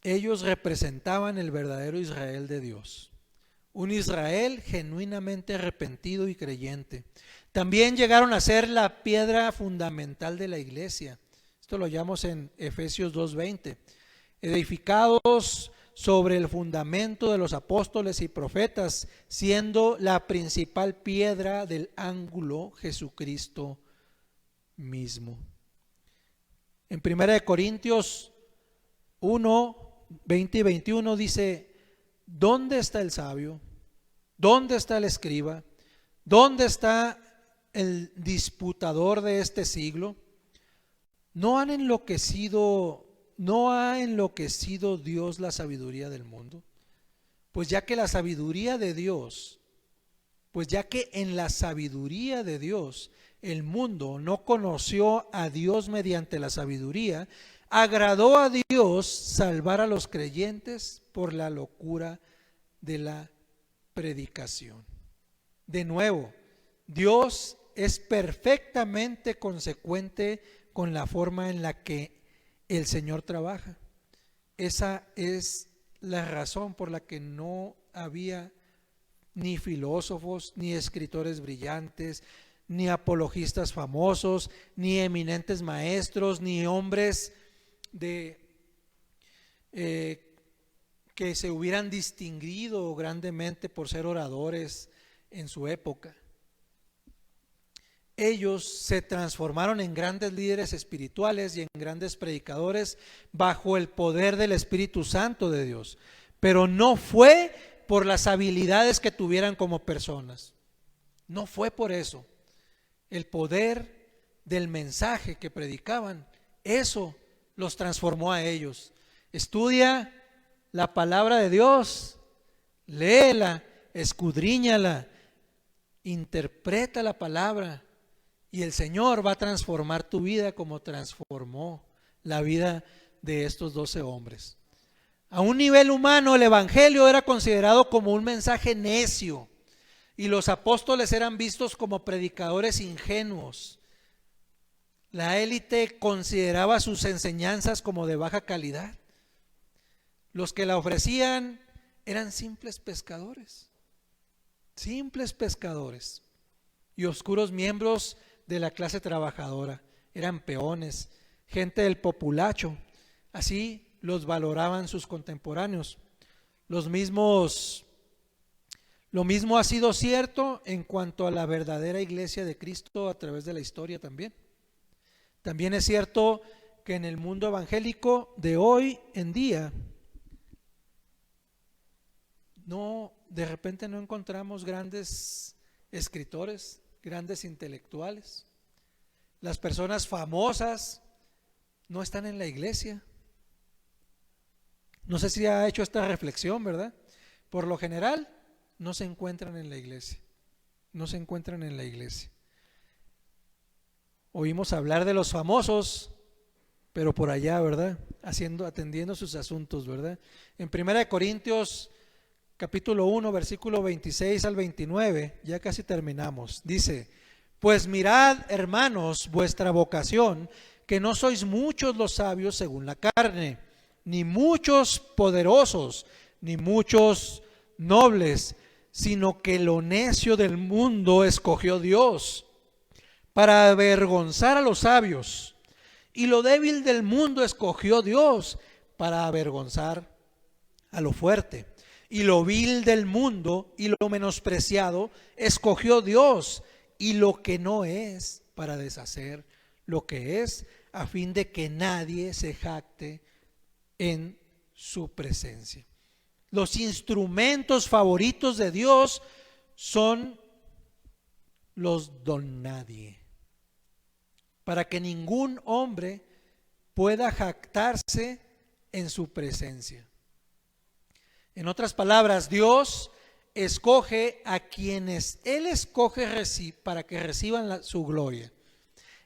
Ellos representaban el verdadero Israel de Dios, un Israel genuinamente arrepentido y creyente. También llegaron a ser la piedra fundamental de la iglesia. Esto lo hallamos en Efesios 2:20. Edificados sobre el fundamento de los apóstoles y profetas, siendo la principal piedra del ángulo Jesucristo mismo. En 1 Corintios 1:20 y 21 dice: ¿dónde está el sabio? ¿Dónde está el escriba? ¿Dónde está el disputador de este siglo? ¿No ha enloquecido Dios la sabiduría del mundo? Pues ya que en la sabiduría de Dios el mundo no conoció a Dios mediante la sabiduría, agradó a Dios salvar a los creyentes por la locura de la predicación. De nuevo, Dios es perfectamente consecuente con la forma en la que el Señor trabaja. Esa es la razón por la que no había ni filósofos, ni escritores brillantes, ni apologistas famosos, ni eminentes maestros, ni hombres que se hubieran distinguido grandemente por ser oradores en su época. Ellos se transformaron en grandes líderes espirituales y en grandes predicadores bajo el poder del Espíritu Santo de Dios, pero no fue por las habilidades que tuvieran como personas. No fue por eso. El poder del mensaje que predicaban, eso los transformó a ellos. Estudia la palabra de Dios, léela, escudriñala, interpreta la palabra y el Señor va a transformar tu vida como transformó la vida de estos 12 hombres. A un nivel humano, el evangelio era considerado como un mensaje necio y los apóstoles eran vistos como predicadores ingenuos. La élite consideraba sus enseñanzas como de baja calidad. Los que la ofrecían eran simples pescadores y oscuros miembros de la clase trabajadora. Eran peones, gente del populacho. Así los valoraban sus contemporáneos. Lo mismo ha sido cierto en cuanto a la verdadera iglesia de Cristo a través de la historia también. También es cierto que en el mundo evangélico de hoy en día, de repente no encontramos grandes escritores, grandes intelectuales. Las personas famosas no están en la iglesia. No sé si ha hecho esta reflexión, ¿verdad? Por lo general, no se encuentran en la iglesia. Oímos hablar de los famosos, pero por allá, ¿verdad? Atendiendo sus asuntos, ¿verdad? En 1 Corintios capítulo 1, versículo 26 al 29, ya casi terminamos. Dice: pues mirad, hermanos, vuestra vocación, que no sois muchos los sabios según la carne, ni muchos poderosos, ni muchos nobles, sino que lo necio del mundo escogió Dios para avergonzar a los sabios, y lo débil del mundo escogió Dios para avergonzar a lo fuerte, y lo vil del mundo y lo menospreciado escogió Dios, y lo que no es, para deshacer lo que es, a fin de que nadie se jacte en su presencia. Los instrumentos favoritos de Dios son los don nadie, para que ningún hombre pueda jactarse en su presencia. En otras palabras, Dios escoge a quienes Él escoge para que reciban su gloria.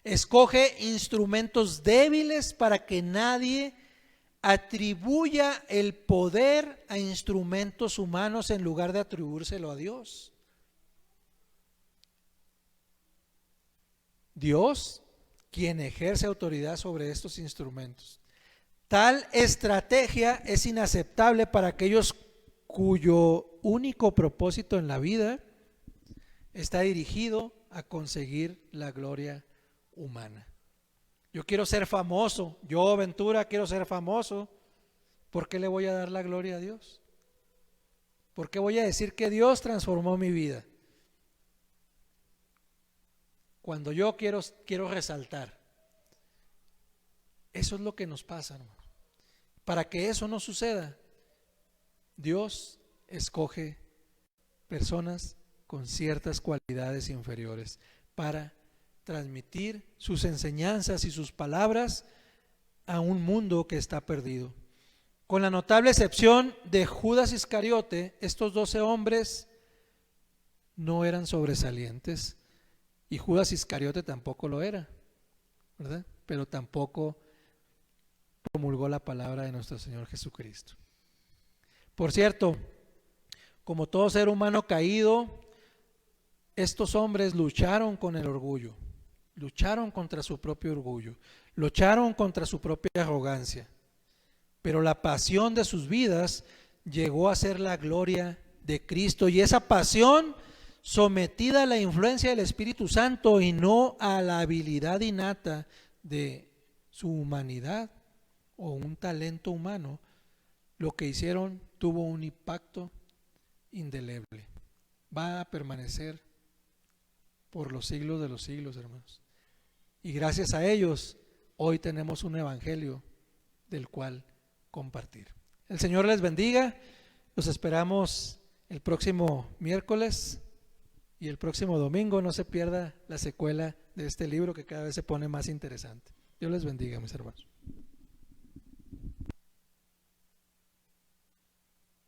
Escoge instrumentos débiles para que nadie atribuya el poder a instrumentos humanos en lugar de atribuírselo a Dios. Dios, quien ejerce autoridad sobre estos instrumentos. Tal estrategia es inaceptable para aquellos cuyo único propósito en la vida está dirigido a conseguir la gloria humana. Yo quiero ser famoso, yo Ventura quiero ser famoso. ¿Por qué le voy a dar la gloria a Dios? ¿Por qué voy a decir que Dios transformó mi vida? Cuando yo quiero resaltar. Eso es lo que nos pasa, hermano. Para que eso no suceda, Dios escoge personas con ciertas cualidades inferiores para transmitir sus enseñanzas y sus palabras a un mundo que está perdido. Con la notable excepción de Judas Iscariote, estos 12 hombres no eran sobresalientes y Judas Iscariote tampoco lo era, ¿verdad? Pero tampoco promulgó la palabra de nuestro Señor Jesucristo. Por cierto, como todo ser humano caído, estos hombres lucharon con el orgullo, lucharon contra su propio orgullo, lucharon contra su propia arrogancia, pero la pasión de sus vidas llegó a ser la gloria de Cristo, y esa pasión, sometida a la influencia del Espíritu Santo y no a la habilidad innata de su humanidad o un talento humano, lo que hicieron tuvo un impacto indeleble. Va a permanecer por los siglos de los siglos, hermanos. Y gracias a ellos, hoy tenemos un evangelio del cual compartir. El Señor les bendiga. Los esperamos el próximo miércoles y el próximo domingo. No se pierda la secuela de este libro que cada vez se pone más interesante. Dios les bendiga, mis hermanos.